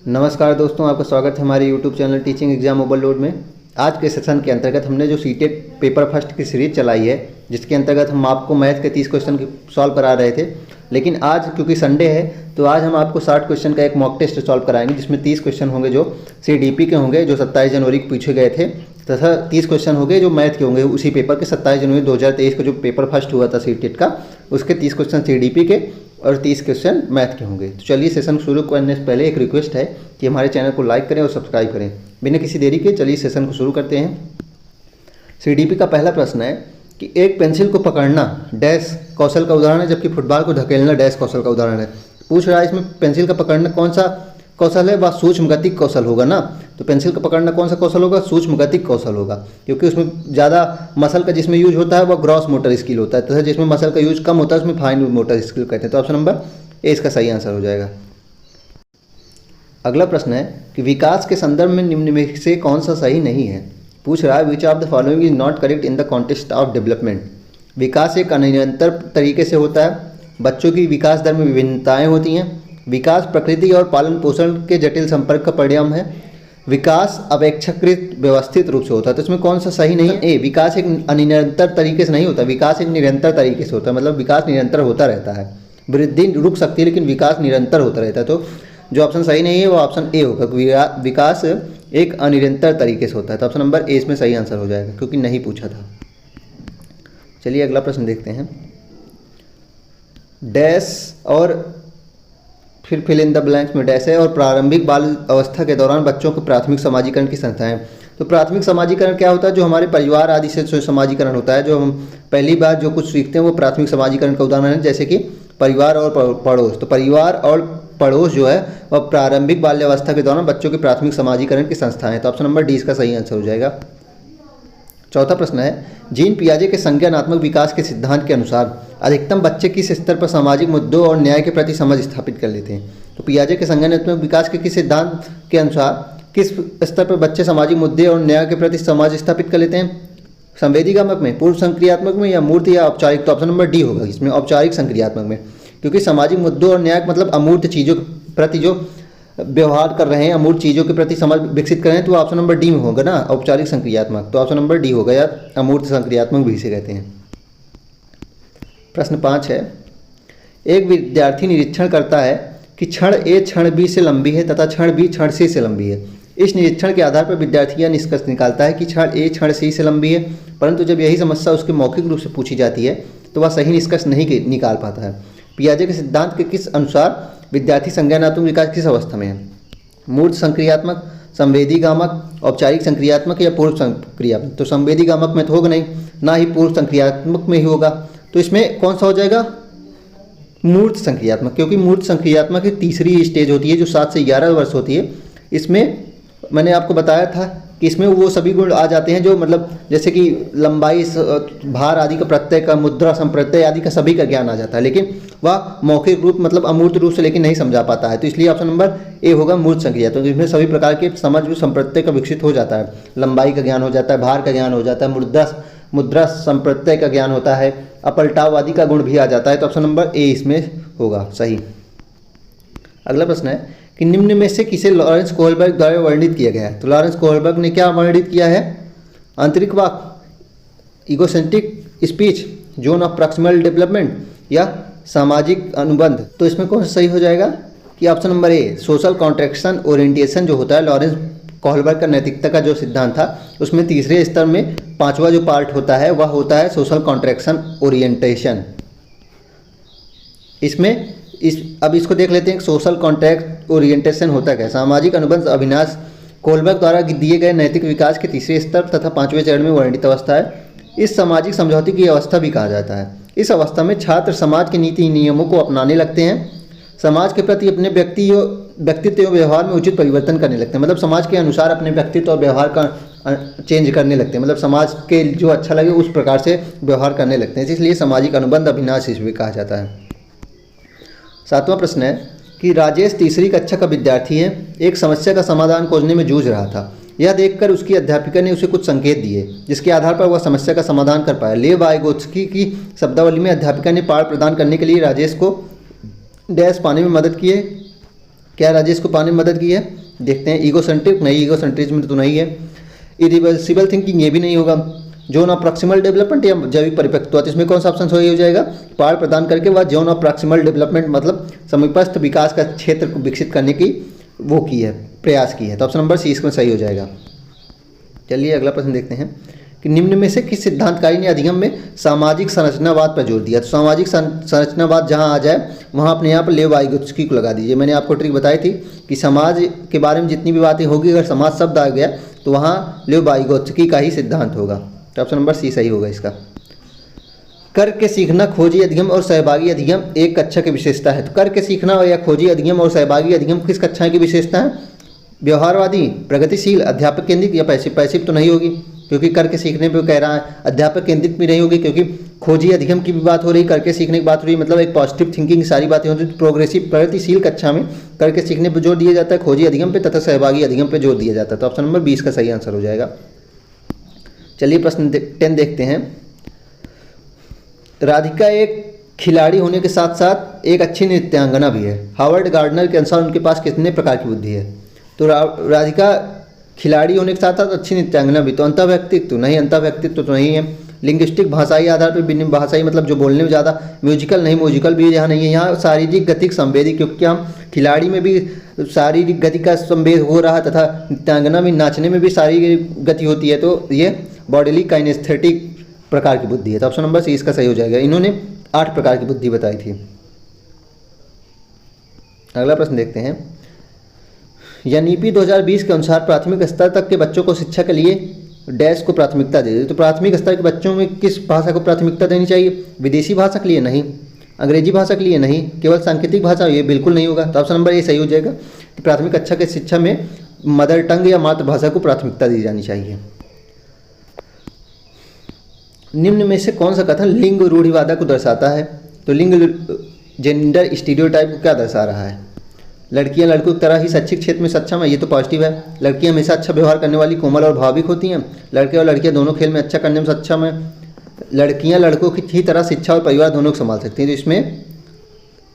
नमस्कार दोस्तों, आपका स्वागत है हमारे YouTube channel teaching exam overload में। आज के सेशन के अंतर्गत हमने जो सीटेट पेपर फर्स्ट की सीरीज चलाई है, जिसके अंतर्गत हम आपको मैथ के 30 क्वेश्चन सॉल्व करा रहे थे। लेकिन आज क्योंकि संडे है तो आज हम आपको 60 क्वेश्चन का एक मॉक टेस्ट सॉल्व कराएंगे, जिसमें 30 क्वेश्चन होंगे जो CDP के होंगे, जो 27 जनवरी को पूछे गए थे, तथा 30 क्वेश्चन होंगे जो मैथ के होंगे उसी पेपर के 27 जनवरी 2023 का जो पेपर फर्स्ट हुआ था सीटेट का, उसके 30 क्वेश्चन CDP के और 30 क्वेश्चन मैथ के होंगे। तो चलिए सेशन शुरू करने से पहले एक रिक्वेस्ट है कि हमारे चैनल को लाइक करें और सब्सक्राइब करें। बिना किसी देरी के चलिए सेशन को शुरू करते हैं। CDP का पहला प्रश्न है कि एक पेंसिल को पकड़ना डैश कौशल का उदाहरण है, जबकि फुटबॉल को धकेलना डैश कौशल का उदाहरण है। पूछ रहा है इसमें पेंसिल का पकड़ना कौन सा कौशल है, वह सूक्ष्म गतिक कौशल होगा ना। तो पेंसिल का पकड़ना कौन सा कौशल होगा, सूक्ष्म गतिक कौशल होगा, क्योंकि उसमें ज़्यादा मसल का जिसमें यूज होता है वह ग्रॉस मोटर स्किल होता है, तथा जिसमें मसल का यूज कम होता है उसमें फाइन मोटर स्किल कहते हैं। तो ऑप्शन नंबर ए इसका सही आंसर हो जाएगा। अगला प्रश्न है कि विकास के संदर्भ में निम्न में से कौन सा सही नहीं है। पूछ रहा है which of the following is not correct in the context of development. विकास एक अनिरंतर तरीके से होता है, बच्चों की विकास दर में विभिन्नताएं होती हैं, विकास प्रकृति और पालन पोषण के जटिल संपर्क का परिणाम है, विकास अपेक्षाकृत व्यवस्थित रूप से होता है। तो इसमें कौन सा सही नहीं है। ए विकास एक अनिरंतर तरीके से नहीं होता, विकास एक निरंतर तरीके से होता है, मतलब विकास निरंतर होता रहता है। वृद्धि रुक सकती है लेकिन विकास निरंतर होता रहता है। तो जो ऑप्शन सही नहीं है वो ऑप्शन ए होगा, विकास एक अनिरंतर तरीके से होता है। तो ऑप्शन नंबर ए इसमें सही आंसर हो जाएगा, क्योंकि नहीं पूछा था। चलिए अगला प्रश्न देखते हैं। डैश और फिर फिल इन द ब्लैंक्स में डैश है और प्रारंभिक बाल अवस्था के दौरान बच्चों को प्राथमिक समाजीकरण की संस्थाएं। तो प्राथमिक समाजीकरण क्या होता है, जो हमारे परिवार आदि से जो समाजीकरण होता है, जो हम पहली बार जो कुछ सीखते हैं वो प्राथमिक समाजीकरण का उदाहरण है, जैसे कि परिवार और पड़ोस। तो परिवार और पड़ोस जो है वह प्रारंभिक बाल्यावस्था के दौरान बच्चों के प्राथमिक समाजीकरण की संस्थाएं हैं। तो ऑप्शन नंबर डी इसका सही आंसर हो जाएगा। चौथा प्रश्न है जीन पियाजे के संज्ञानात्मक विकास के सिद्धांत के अनुसार अधिकतम बच्चे किस स्तर पर सामाजिक मुद्दों और न्याय के प्रति समझ स्थापित कर लेते हैं। तो पियाजे के संज्ञानात्मक विकास के किस सिद्धांत के अनुसार किस स्तर पर बच्चे सामाजिक मुद्दे और न्याय के प्रति समझ स्थापित कर लेते हैं। संवेदीगामक में, पूर्व संक्रियात्मक में, या मूर्त या औपचारिक। तो ऑप्शन नंबर डी होगा इसमें औपचारिक संक्रियात्मक में, क्योंकि सामाजिक मुद्दों और न्याय मतलब अमूर्त चीज़ों के प्रति जो व्यवहार कर रहे हैं, अमूर्त चीज़ों के प्रति समझ विकसित कर रहे हैं, तो ऑप्शन नंबर डी में होगा ना, औपचारिक संक्रियात्मक। तो ऑप्शन नंबर डी होगा, या अमूर्त संक्रियात्मक भी इसे कहते हैं। प्रश्न 5 है एक विद्यार्थी निरीक्षण करता है कि क्षण ए क्षण बी से लंबी है तथा क्षण बी क्षण सी से लंबी है। इस निरीक्षण के आधार पर विद्यार्थी यह निष्कर्ष निकालता है कि क्षण ए क्षण सी से लंबी है, परंतु जब यही समस्या उसके मौखिक रूप से पूछी जाती है तो वह सही निष्कर्ष नहीं निकाल पाता है। पियाजे के सिद्धांत के किस अनुसार विद्यार्थी संज्ञानात्मक विकास किस अवस्था में है। मूर्त संक्रियात्मक, संवेदीगामक, औपचारिक संक्रियात्मक या पूर्व संक्रियात्मक। तो संवेदीगामक में तो होगा नहीं, ना ही पूर्व संक्रियात्मक में ही होगा। तो इसमें कौन सा हो जाएगा, मूर्त संक्रियात्मक, क्योंकि मूर्त संक्रियात्मक की तीसरी स्टेज होती है जो 7 से 11 वर्ष होती है। इसमें मैंने आपको बताया था कि इसमें वो सभी गुण आ जाते हैं जो मतलब जैसे कि लंबाई, भार आदि का प्रत्यय का, मुद्रा संप्रत्यय आदि का सभी का ज्ञान आ जाता है, लेकिन वह मौखिक रूप मतलब अमूर्त रूप से लेकिन नहीं समझा पाता है। तो इसलिए ऑप्शन नंबर ए होगा मूर्त संक्रियात्मक। तो इसमें सभी प्रकार के समझ संप्रत्यय का विकसित हो जाता है, लंबाई का ज्ञान हो जाता है, भार का ज्ञान हो जाता है, मुद्रा संप्रत्यय का ज्ञान होता है, अपलटाव आदि का गुण भी आ जाता है। तो ऑप्शन नंबर ए इसमें होगा सही। अगला प्रश्न है कि निम्न में से किसे लॉरेंस कोहलबर्ग द्वारा वर्णित किया गया है। तो लॉरेंस कोहलबर्ग ने क्या वर्णित किया है, आंतरिक वाक, egocentric speech, zone of proximal development, या सामाजिक अनुबंध। तो इसमें कौन सा सही हो जाएगा कि ऑप्शन नंबर ए सोशल कॉन्ट्रैक्शन ओरिएंटेशन जो होता है, लॉरेंस कोहलबर्ग का नैतिकता का जो सिद्धांत था उसमें तीसरे स्तर में 5वां जो पार्ट होता है वह होता है सोशल कॉन्ट्रैक्शन ओरिएंटेशन। इसमें अब इसको देख लेते हैं कि सोशल कॉन्ट्रैक्ट ओरिएंटेशन होता क्या है। सामाजिक अनुबंध अभिनाश कोहलबर्ग द्वारा दिए गए नैतिक विकास के तीसरे स्तर तथा 5वें चरण में वर्णित अवस्था है। इस सामाजिक समझौते की अवस्था भी कहा जाता है। इस अवस्था में छात्र समाज के नीति नियमों को अपनाने लगते हैं, समाज के प्रति अपने व्यक्तित्व और व्यवहार में उचित परिवर्तन करने लगते हैं, मतलब समाज के अनुसार अपने व्यक्तित्व और व्यवहार का चेंज करने लगते हैं, मतलब समाज के जो अच्छा लगे उस प्रकार से व्यवहार करने लगते हैं। इसलिए सामाजिक अनुबंध अभिनाश इसे कहा जाता है। 7वां प्रश्न है कि राजेश तीसरी कक्षा का विद्यार्थी है, एक समस्या का समाधान खोजने में जूझ रहा था। यह देखकर उसकी अध्यापिका ने उसे कुछ संकेत दिए जिसके आधार पर वह समस्या का समाधान कर पाया। लेव वाइगोत्स्की की शब्दावली में अध्यापिका ने पाठ प्रदान करने के लिए राजेश को डैश पाने में मदद क्या राजेश को पाने में मदद की है? देखते हैं। ईगोसेंट्रिक नहीं, ईगोसेंट्रिज्म तो नहीं है। इरिवर्सिबल थिंकिंग ये भी नहीं होगा। जोन ऑफ प्रॉक्सिमल डेवलपमेंट या जैविक परिपक्वता, तो इसमें कौन सा ऑप्शन सही हो जाएगा? पहाड़ प्रदान करके वह जोन ऑफ प्रॉक्सिमल डेवलपमेंट मतलब समीपस्थ विकास का क्षेत्र को विकसित करने की वो की है, प्रयास की है। तो ऑप्शन नंबर सी इसमें सही हो जाएगा। चलिए अगला प्रश्न देखते हैं कि निम्न में से किस सिद्धांतकारी ने अधिगम में सामाजिक संरचनावाद पर जोर दिया? तो सामाजिक संरचनावाद जहां आ जाए वहां अपने यहाँ पर लेव वाइगोत्स्की को लगा दीजिए। मैंने आपको ट्रिक बताई थी कि समाज के बारे में जितनी भी बातें होगी, अगर समाज शब्द आ गया तो वहाँ लेव वाइगोत्स्की का ही सिद्धांत होगा। तो ऑप्शन नंबर सी सही होगा इसका। करके सीखना, खोजी अधिगम और सहभागी अधिगम एक कक्षा की विशेषता है। तो करके सीखना या खोजी अधिगम और सहभागी अधिगम किस कक्षा की विशेषता है? व्यवहारवादी, प्रगतिशील, अध्यापक केंद्रित या पैसिव? पैसिव तो नहीं होगी क्योंकि करके सीखने पे कह रहा है। अध्यापक केंद्रित भी नहीं होगी क्योंकि खोजी अधिगम की भी बात हो रही, करके सीखने की बात हो रही, मतलब एक पॉजिटिव थिंकिंग सारी बातें होती हैं। प्रोग्रेसिव प्रगतिशील कक्षा में करके सीखने पर जोर दिया जाता है, खोजी अधिगम पे तथा सहभागी अधिगम पे जोर दिया जाता है। तो ऑप्शन नंबर 20 का सही आंसर हो जाएगा। चलिए प्रश्न 10 देखते हैं। राधिका एक खिलाड़ी होने के साथ साथ एक अच्छी नृत्यांगना भी है। हावर्ड गार्डनर के अनुसार उनके पास कितने प्रकार की बुद्धि है? तो राधिका खिलाड़ी होने के साथ साथ अच्छी नृत्यांगना भी। तो अंतःव्यक्तित्व नहीं, अंतःव्यक्तित्व तो नहीं है। लिंग्विस्टिक, भाषाई आधार पर भिन्न भाषाई मतलब जो बोलने में ज़्यादा। म्यूजिकल नहीं, म्यूजिकल भी यहाँ नहीं है। यहाँ शारीरिक गतिक संवेदी, क्योंकि हम खिलाड़ी में भी शारीरिक गति का संवेद हो रहा तथा नृत्यांगना में नाचने में भी शारीरिक गति होती है। तो ये बॉडीली काइनेस्थेटिक प्रकार की बुद्धि है। तो ऑप्शन नंबर सी इसका सही हो जाएगा। इन्होंने 8 प्रकार की बुद्धि बताई थी। अगला प्रश्न देखते हैं। एनईपी 2020 के अनुसार प्राथमिक स्तर तक के बच्चों को शिक्षा के लिए डैश को प्राथमिकता दे। तो प्राथमिक स्तर के बच्चों में किस भाषा को प्राथमिकता देनी चाहिए? विदेशी भाषा के लिए नहीं, अंग्रेजी भाषा के लिए नहीं, केवल सांकेतिक भाषा, ये बिल्कुल नहीं होगा। तो ऑप्शन नंबर ए सही हो जाएगा कि प्राथमिक कक्षा के शिक्षा में मदर टंग या मातृभाषा को प्राथमिकता दी जानी चाहिए। निम्न में से कौन सा कथन लिंग रूढ़िवाद को दर्शाता है? तो लिंग जेंडर स्टीरियोटाइप को क्या दर्शा रहा है? लड़कियां लड़कों की तरह ही शैक्षिक क्षेत्र में सक्षम है, ये तो पॉजिटिव है। लड़कियां हमेशा अच्छा व्यवहार करने वाली, कोमल और भावुक होती हैं। लड़के और लड़कियां दोनों खेल में अच्छा करने में सक्षम है। लड़कियां लड़कों की ही तरह शिक्षा और परिवार दोनों को संभाल सकती हैं। तो इसमें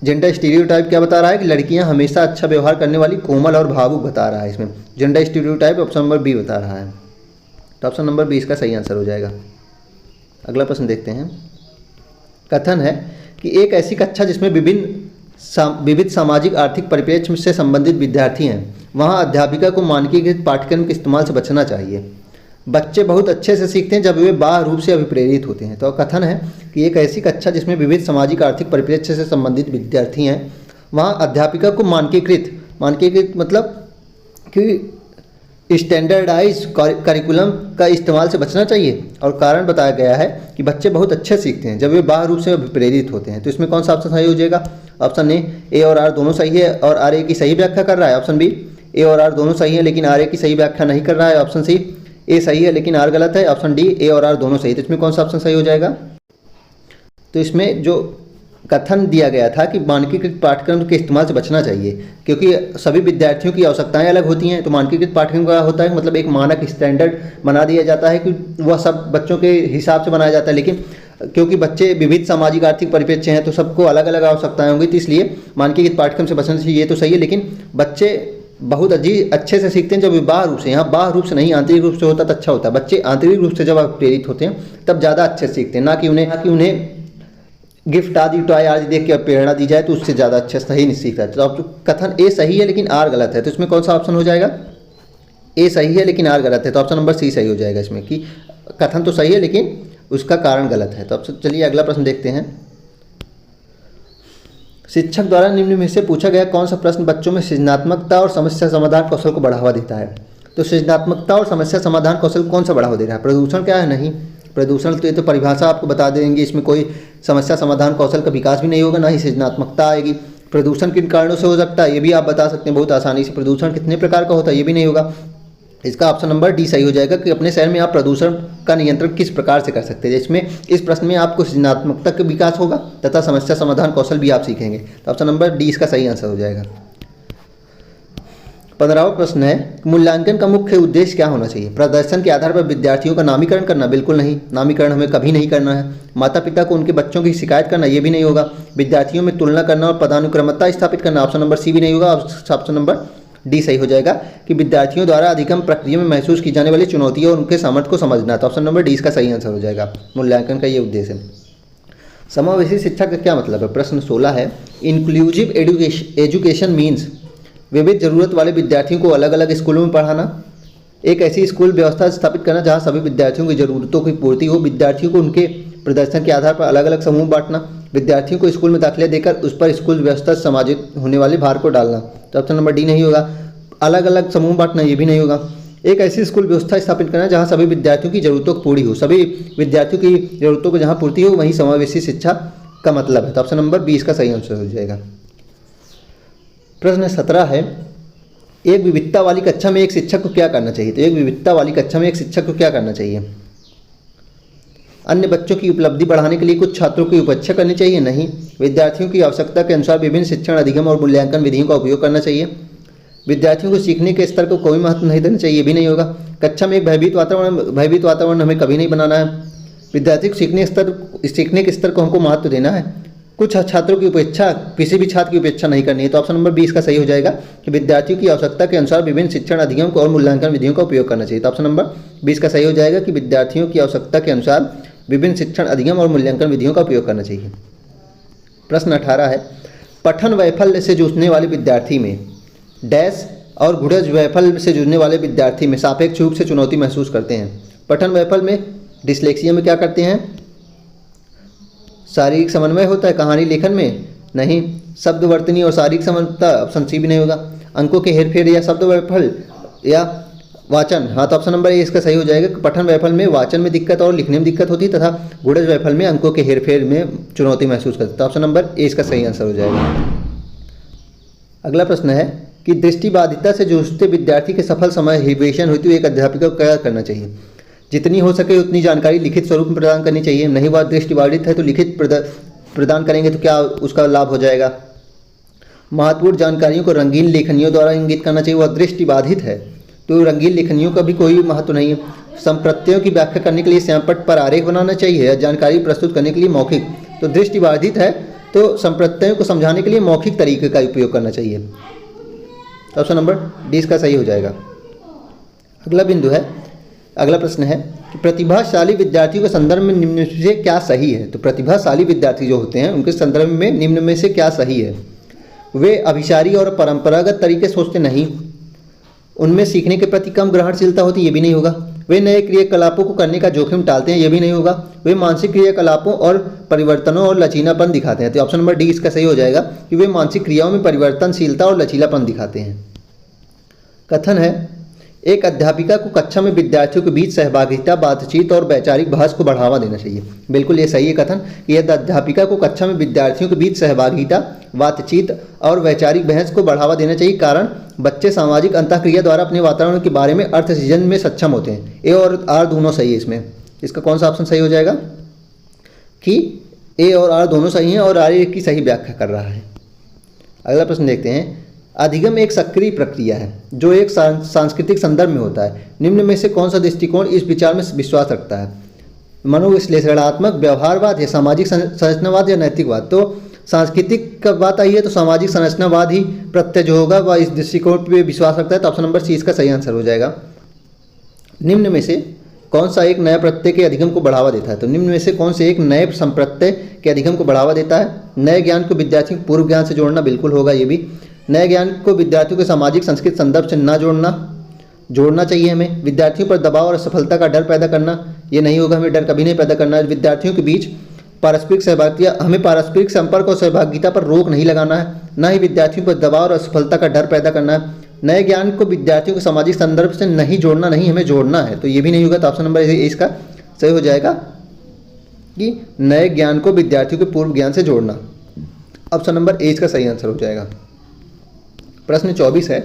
जेंडर स्टीरियोटाइप क्या बता रहा है कि लड़कियां हमेशा अच्छा व्यवहार करने वाली, कोमल और भावुक बता रहा है। इसमें gender stereotype option number B बता रहा है। तो ऑप्शन नंबर 20 का सही आंसर हो जाएगा। अगला प्रश्न देखते हैं। कथन है कि एक ऐसी कक्षा जिसमें विविध सामाजिक आर्थिक परिप्रेक्ष्य से संबंधित विद्यार्थी हैं, वहाँ अध्यापिका को मानकीकृत पाठ्यक्रम के इस्तेमाल से बचना चाहिए। बच्चे बहुत अच्छे से सीखते हैं जब वे बाह्य रूप से अभिप्रेरित होते हैं। तो कथन है कि एक ऐसी कक्षा जिसमें विविध सामाजिक आर्थिक परिप्रेक्ष्य से संबंधित विद्यार्थी हैं, वहाँ अध्यापिका को मानकीकृत मतलब कि स्टैंडर्डाइज करिकुलम का इस्तेमाल से बचना चाहिए। और कारण बताया गया है कि बच्चे बहुत अच्छे सीखते हैं जब वे बाह्य रूप से अभिप्रेरित होते हैं। तो इसमें कौन सा ऑप्शन सही हो जाएगा? ऑप्शन ए और आर दोनों सही है और आर ए की सही व्याख्या कर रहा है। ऑप्शन बी ए और आर दोनों सही है लेकिन आर ए की सही व्याख्या नहीं कर रहा है। ऑप्शन सी ए सही है लेकिन आर गलत है। ऑप्शन डी ए और आर दोनों सही। तो इसमें कौन सा ऑप्शन सही हो जाएगा? तो इसमें जो कथन दिया गया था कि मानकीकृत पाठ्यक्रम के इस्तेमाल से बचना चाहिए, क्योंकि सभी विद्यार्थियों की आवश्यकताएं अलग होती हैं। तो मानकीकृत पाठ्यक्रम का होता है मतलब एक मानक स्टैंडर्ड बना दिया जाता है कि वह सब बच्चों के हिसाब से बनाया जाता है। लेकिन क्योंकि बच्चे विविध सामाजिक आर्थिक परिप्रेक्ष्य हैं तो सबको अलग अलग आवश्यकताएं होंगी, तो इसलिए मानकीकृत पाठ्यक्रम से बचना चाहिए, ये तो सही है। लेकिन बच्चे बहुत अच्छे से सीखते हैं जब बाह्य रूप से, यहाँ बाह्य रूप से नहीं आंतरिक रूप से होता तो अच्छा होता है। बच्चे आंतरिक रूप से जब प्रेरित होते हैं तब ज़्यादा अच्छे सीखते हैं, ना कि उन्हें गिफ्ट आदि टॉय आदि देख के प्रेरणा दी जाए तो उससे ज़्यादा अच्छे सही नहीं सीखता है। तो अब कथन ए सही है लेकिन आर गलत है। तो इसमें कौन सा ऑप्शन हो जाएगा? ए सही है लेकिन आर गलत है। तो ऑप्शन नंबर सी सही हो जाएगा इसमें कि कथन तो सही है लेकिन उसका कारण गलत है। तो अब चलिए अगला प्रश्न देखते हैं। शिक्षक द्वारा निम्न में से पूछा गया कौन सा प्रश्न बच्चों में सृजनात्मकता और समस्या समाधान कौशल को बढ़ावा देता है? तो सृजनात्मकता और समस्या समाधान कौशल कौन सा बढ़ावा दे रहा है? प्रदूषण क्या है? नहीं, प्रदूषण तो ये तो परिभाषा आपको बता देंगे, इसमें कोई समस्या समाधान कौशल का विकास भी नहीं होगा, ना ही सृजनात्मकता आएगी। प्रदूषण किन कारणों से हो सकता है ये भी आप बता सकते हैं बहुत आसानी से। प्रदूषण कितने प्रकार का होता है ये भी नहीं होगा। इसका ऑप्शन नंबर डी सही हो जाएगा कि अपने शहर में आप प्रदूषण का नियंत्रण किस प्रकार से कर सकते हैं, जिसमें इस प्रश्न में आपको सृजनात्मकता का विकास होगा तथा समस्या समाधान कौशल भी आप सीखेंगे। तो ऑप्शन नंबर डी इसका सही आंसर हो जाएगा। 15वां प्रश्न है, मूल्यांकन का मुख्य उद्देश्य क्या होना चाहिए? प्रदर्शन के आधार पर विद्यार्थियों का नामीकरण करना? बिल्कुल नहीं, नामीकरण हमें कभी नहीं करना है। माता पिता को उनके बच्चों की शिकायत करना? ये भी नहीं होगा। विद्यार्थियों में तुलना करना और पदानुक्रमता स्थापित करना? ऑप्शन नंबर सी भी नहीं होगा, ऑप्शन नंबर डी सही हो जाएगा कि विद्यार्थियों द्वारा अधिगम प्रक्रिया में महसूस की जाने वाली चुनौतियों और उनके सामर्थ्य को समझना। तो ऑप्शन नंबर डी इसका सही आंसर हो जाएगा। मूल्यांकन का ये उद्देश्य है। समावेशी शिक्षा का क्या मतलब है? प्रश्न 16 है, इंक्लूसिव एजुकेशन मीन्स विविध जरूरत वाले विद्यार्थियों को अलग अलग स्कूलों में पढ़ाना, एक ऐसी स्कूल व्यवस्था स्थापित करना जहां सभी विद्यार्थियों की जरूरतों की पूर्ति हो, विद्यार्थियों को उनके प्रदर्शन के आधार पर अलग अलग समूह बांटना, विद्यार्थियों को स्कूल में दाखिला देकर उस पर स्कूल व्यवस्था से सामाजिक होने वाले भार को डालना। तो ऑप्शन नंबर डी नहीं होगा। अलग अलग समूह बांटना ये भी नहीं होगा। एक ऐसी स्कूल व्यवस्था स्थापित करना जहां सभी विद्यार्थियों की जरूरतों को पूरी हो, सभी विद्यार्थियों की जरूरतों को जहां पूर्ति हो वहीं समावेशी शिक्षा का मतलब है। तो ऑप्शन नंबर 20 का सही आंसर हो जाएगा। प्रश्न 17 है, एक विविधता वाली कक्षा में एक शिक्षक को क्या करना चाहिए? तो एक विविधता वाली कक्षा में एक शिक्षक को क्या करना चाहिए? अन्य बच्चों की उपलब्धि बढ़ाने के लिए कुछ छात्रों की उपेक्षा करनी चाहिए? नहीं। विद्यार्थियों की आवश्यकता के अनुसार विभिन्न शिक्षण अधिगम और मूल्यांकन विधियों का उपयोग करना चाहिए। विद्यार्थियों को सीखने के स्तर को कोई महत्व नहीं देना चाहिए? भी नहीं होगा। कक्षा में एक भयभीत वातावरण हमें कभी नहीं बनाना है। विद्यार्थी को सीखने के स्तर को हमको महत्व देना है। कुछ छात्रों की उपेक्षा, किसी भी छात्र की उपेक्षा नहीं करनी है। तो ऑप्शन नंबर 20 का सही हो जाएगा कि विद्यार्थियों की आवश्यकता के अनुसार विभिन्न शिक्षण अधिगम और मूल्यांकन विधियों का उपयोग करना चाहिए। तो ऑप्शन नंबर 20 का सही हो जाएगा कि विद्यार्थियों की आवश्यकता के अनुसार विभिन्न शिक्षण अधिगम और मूल्यांकन विधियों का उपयोग करना चाहिए। प्रश्न 18 है, पठन वैफल्य से जूझने वाले विद्यार्थी में डैश और गुड़ज वैफल्य से जूझने वाले विद्यार्थी में सापेक्ष रूप से चुनौती महसूस करते हैं। पठन वैफल्य में डिस्लेक्सिया में क्या करते हैं? शारीरिक समन्वय होता है। कहानी लेखन में नहीं। शब्द वर्तनी और शारीरिक समन्वयता? ऑप्शन सी भी नहीं होगा। अंकों के हेरफेर या शब्द वैफल्य या वाचन? हाँ, तो ऑप्शन नंबर ए इसका सही हो जाएगा। पठन वैफल्य में वाचन में दिक्कत और लिखने में दिक्कत होती तथा गुड़ज वैफल्य में अंकों के हेरफेर में चुनौती महसूस करते। तो ऑप्शन नंबर ए इसका सही आंसर हो जाएगा। अगला प्रश्न है कि दृष्टिबाधिता से जूझते विद्यार्थी के सफल समावेशन हेतु एक अध्यापिका को क्या करना चाहिए? जितनी हो सके उतनी जानकारी लिखित स्वरूप में प्रदान करनी चाहिए। नहीं वह दृष्टिबाधित है तो लिखित प्रदान करेंगे तो क्या उसका लाभ हो जाएगा? महत्वपूर्ण जानकारियों को रंगीन लेखनियों द्वारा इंगित करना चाहिए। वह दृष्टिबाधित है तो रंगीन लेखनियों का भी कोई महत्व नहीं है। संप्रत्ययों की व्याख्या करने के लिए श्यामपट्ट पर आरेख बनाना चाहिए या जानकारी प्रस्तुत करने के लिए मौखिक? तो दृष्टिबाधित है तो संप्रत्ययों को समझाने के लिए मौखिक तरीके का उपयोग करना चाहिए। ऑप्शन नंबर डी इसका सही हो जाएगा। अगला प्रश्न है कि प्रतिभाशाली विद्यार्थियों के संदर्भ में निम्न में से क्या सही है? तो प्रतिभाशाली विद्यार्थी जो होते हैं उनके संदर्भ में निम्न में से क्या सही है? वे अभिसारी और परंपरागत तरीके सोचते नहीं। उनमें सीखने के प्रति कम ग्रहणशीलता होती है? ये भी नहीं होगा। वे नए क्रियाकलापों को करने का जोखिम टालते हैं? ये भी नहीं होगा। वे मानसिक क्रियाकलापों और परिवर्तनों और लचीलापन दिखाते हैं? तो ऑप्शन नंबर डी इसका सही हो जाएगा कि वे मानसिक क्रियाओं में परिवर्तनशीलता और लचीलापन दिखाते हैं। कथन है, एक अध्यापिका को कक्षा में विद्यार्थियों के बीच सहभागिता, बातचीत और वैचारिक बहस को बढ़ावा देना चाहिए। बिल्कुल ये सही है कथन। यह अध्यापिका को कक्षा में विद्यार्थियों के बीच सहभागिता, बातचीत और वैचारिक बहस को बढ़ावा देना चाहिए। कारण बच्चे सामाजिक अंतःक्रिया द्वारा अपने वातावरण के बारे में अर्थ सृजन में सक्षम होते हैं। ए और आर दोनों सही है। इसमें इसका कौन सा ऑप्शन सही हो जाएगा कि ए और आर दोनों सही हैं और आर एक की सही व्याख्या कर रहा है। अगला प्रश्न देखते हैं, अधिगम एक सक्रिय प्रक्रिया है जो एक सांस्कृतिक संदर्भ में होता है। निम्न में से कौन सा दृष्टिकोण इस विचार में विश्वास रखता है? मनोविश्लेषणात्मक, व्यवहारवाद या सामाजिक संरचनावाद या नैतिकवाद? तो सांस्कृतिक का बात आई है तो सामाजिक संरचनावाद ही प्रत्यय जो होगा वह इस दृष्टिकोण पर विश्वास रखता है। तो ऑप्शन नंबर सी इसका सही आंसर हो जाएगा। निम्न में से कौन सा एक नए प्रत्यय के अधिगम को बढ़ावा देता है? तो निम्न में से कौन से एक नए संप्रत्यय के अधिगम को बढ़ावा देता है? नए ज्ञान को विद्यार्थियों को पूर्व ज्ञान से जोड़ना? बिल्कुल होगा ये भी। नए ज्ञान को विद्यार्थियों के सामाजिक संस्कृत संदर्भ से ना जोड़ना चाहिए हमें। विद्यार्थियों पर दबाव और असफलता का डर पैदा करना? ये नहीं होगा, हमें डर कभी नहीं पैदा करना है। विद्यार्थियों के बीच पारस्परिक सहभागिता, हमें पारस्परिक संपर्क और सहभागिता पर रोक नहीं लगाना है। न ही विद्यार्थियों पर दबाव और असफलता का डर पैदा करना है। नए ज्ञान को विद्यार्थियों के सामाजिक संदर्भ से नहीं जोड़ना, नहीं हमें जोड़ना है। तो ये भी नहीं होगा। तो ऑप्शन नंबर इसका सही हो जाएगा कि नए ज्ञान को विद्यार्थियों के पूर्व ज्ञान से जोड़ना। ऑप्शन नंबर ए इसका सही आंसर हो जाएगा। प्रश्न 24 है,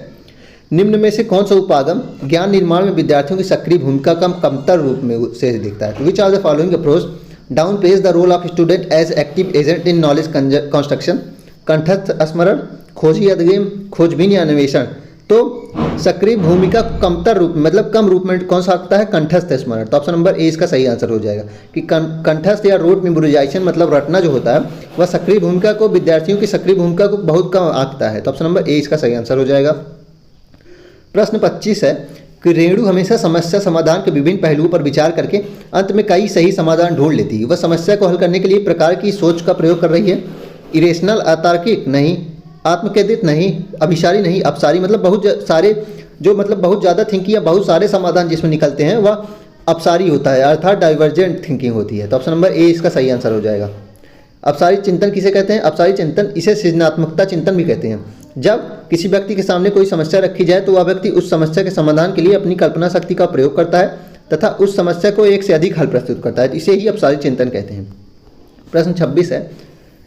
निम्न में से कौन सा उपागम ज्ञान निर्माण में विद्यार्थियों की सक्रिय भूमिका का कमतर रूप में से दिखता है? Which are the following approach down places the role of student as active agent in knowledge construction? कंठस्थ स्मरण, खोजी अधिगम, खोजबीन या अन्वेषण? तो सक्रिय भूमिका को कमतर रूप मतलब कम रूप में कौन सा आता है? कंठस्थ स्मरण। तो ऑप्शन नंबर ए इसका सही आंसर हो जाएगा कि कंठस्थ या रोट मेमोराइजेशन मतलब रटना जो होता है वह सक्रिय भूमिका को, विद्यार्थियों की सक्रिय भूमिका को बहुत कम आंकता है। तो ऑप्शन नंबर ए इसका सही आंसर हो जाएगा। प्रश्न 25 है कि रेणु हमेशा समस्या समाधान के विभिन्न पहलुओं पर विचार करके अंत में कई सही समाधान ढूंढ लेती है। वह समस्या को हल करने के लिए प्रकार की सोच का प्रयोग कर रही है। इरेशनल अतार्किक नहीं, आत्मकेंद्रित नहीं, अभिसारी नहीं, अपसारी मतलब बहुत सारे जो मतलब बहुत ज़्यादा थिंकिंग या बहुत सारे समाधान जिसमें निकलते हैं वह अपसारी होता है, अर्थात डाइवर्जेंट थिंकिंग होती है। तो ऑप्शन नंबर ए इसका सही आंसर हो जाएगा। अपसारी चिंतन किसे कहते हैं? अपसारी चिंतन इसे सृजनात्मकता चिंतन भी कहते हैं। जब किसी व्यक्ति के सामने कोई समस्या रखी जाए तो वह व्यक्ति उस समस्या के समाधान के लिए अपनी कल्पना शक्ति का प्रयोग करता है तथा उस समस्या को एक से अधिक हल प्रस्तुत करता है। इसे ही अपसारी चिंतन कहते हैं। प्रश्न 26 है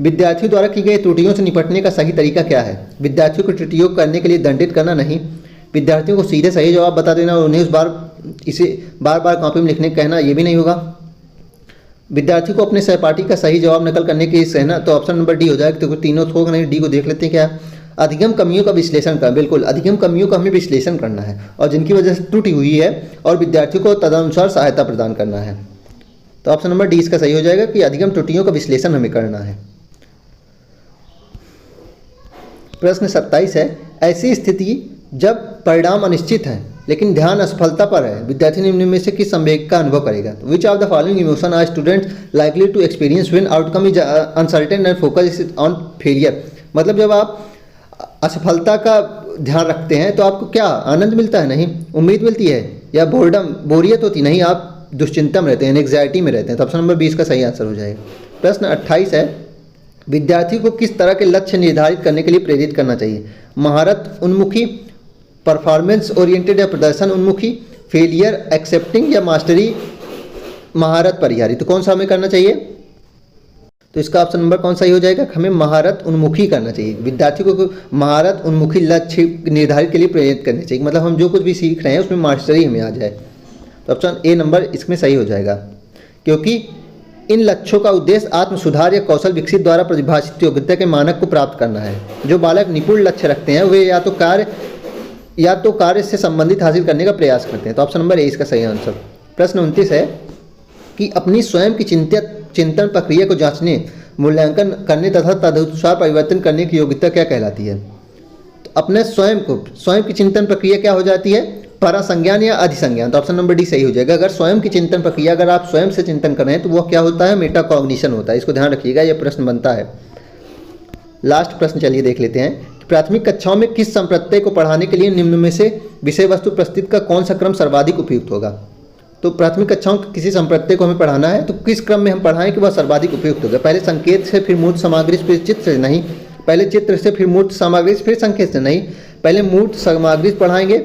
विद्यार्थियों द्वारा की गई त्रुटियों से निपटने का सही तरीका क्या है? विद्यार्थियों को त्रुटियों करने के लिए दंडित करना नहीं, विद्यार्थियों को सीधे सही जवाब बता देना और उन्हें इसे बार बार कॉपी में लिखने कहना ये भी नहीं होगा। विद्यार्थियों को अपने सहपाठी का सही जवाब नकल करने के लिए कहना, तो ऑप्शन नंबर डी हो जाएगा। तो तीनों होगा नहीं, डी को देख लेते हैं क्या। अधिगम कमियों का विश्लेषण करना, बिल्कुल अधिगम कमियों का हमें विश्लेषण करना है और जिनकी वजह से त्रुटि हुई है और विद्यार्थियों को तदनुसार सहायता प्रदान करना है। तो ऑप्शन नंबर डी इसका सही हो जाएगा कि अधिगम त्रुटियों का विश्लेषण हमें करना है। प्रश्न 27 है ऐसी स्थिति जब परिणाम अनिश्चित है लेकिन ध्यान असफलता पर है, विद्यार्थी निम्न में से किस संवेग का अनुभव करेगा? Which of the following emotion are student likely to experience when outcome is uncertain and focus on failure. मतलब जब आप असफलता का ध्यान रखते हैं तो आपको क्या आनंद मिलता है? नहीं। उम्मीद मिलती है या बोरियत होती? नहीं, आप दुश्चिंता में रहते हैं, एंग्जाइटी में रहते हैं। तो ऑप्शन नंबर 20 का सही आंसर हो जाएगा। प्रश्न 28 है विद्यार्थी को किस तरह के लक्ष्य निर्धारित करने के लिए प्रेरित करना चाहिए? महारत उन्मुखी, परफॉर्मेंस ओरिएंटेड या प्रदर्शन उन्मुखी, फेलियर एक्सेप्टिंग या मास्टरी महारत परिहारी। तो कौन सा हमें करना चाहिए? तो इसका ऑप्शन नंबर कौन सा ही हो जाएगा? हमें महारत उन्मुखी करना चाहिए। विद्यार्थियों को महारत उन्मुखी लक्ष्य निर्धारित के लिए प्रेरित करना चाहिए, मतलब हम जो कुछ भी सीख रहे हैं उसमें मास्टरी हमें आ जाए। तो ऑप्शन ए नंबर इसमें सही हो जाएगा, क्योंकि इन लक्ष्यों का उद्देश्य आत्म सुधार या कौशल विकसित द्वारा परिभाषित योग्यता के मानक को प्राप्त करना है। जो बालक निपुण लक्ष्य रखते हैं वे या तो कार्य से संबंधित हासिल करने का प्रयास करते हैं। तो ऑप्शन नंबर ए इसका सही आंसर। प्रश्न 29 है कि अपनी स्वयं की चिंतन प्रक्रिया को जांचने, मूल्यांकन करने तथा तदनुसार परिवर्तन करने की योग्यता क्या कहलाती है? तो अपने स्वयं की चिंतन प्रक्रिया क्या हो जाती है? परासंज्ञान या अधिसंज्ञान। तो ऑप्शन नंबर डी सही हो जाएगा। अगर स्वयं की चिंतन प्रक्रिया अगर आप स्वयं से चिंतन कर रहे हैं तो वह क्या होता है? मेटाकॉग्निशन होता है। इसको ध्यान रखिएगा, यह प्रश्न बनता है। लास्ट प्रश्न चलिए देख लेते हैं। प्राथमिक कक्षाओं में किस संप्रत्यय को पढ़ाने के लिए निम्न में से विषय वस्तु प्रस्तुत का कौन सा क्रम सर्वाधिक उपयुक्त होगा? तो प्राथमिक कक्षाओं के किसी संप्रत्यय को हमें पढ़ाना है तो किस क्रम में हम पढ़ाएं कि वह सर्वाधिक उपयुक्त होगा? पहले संकेत से फिर मूर्त सामग्री फिर चित्र से? नहीं। पहले चित्र से फिर मूर्त सामग्री फिर संकेत से? नहीं। पहले मूर्त सामग्री पढ़ाएंगे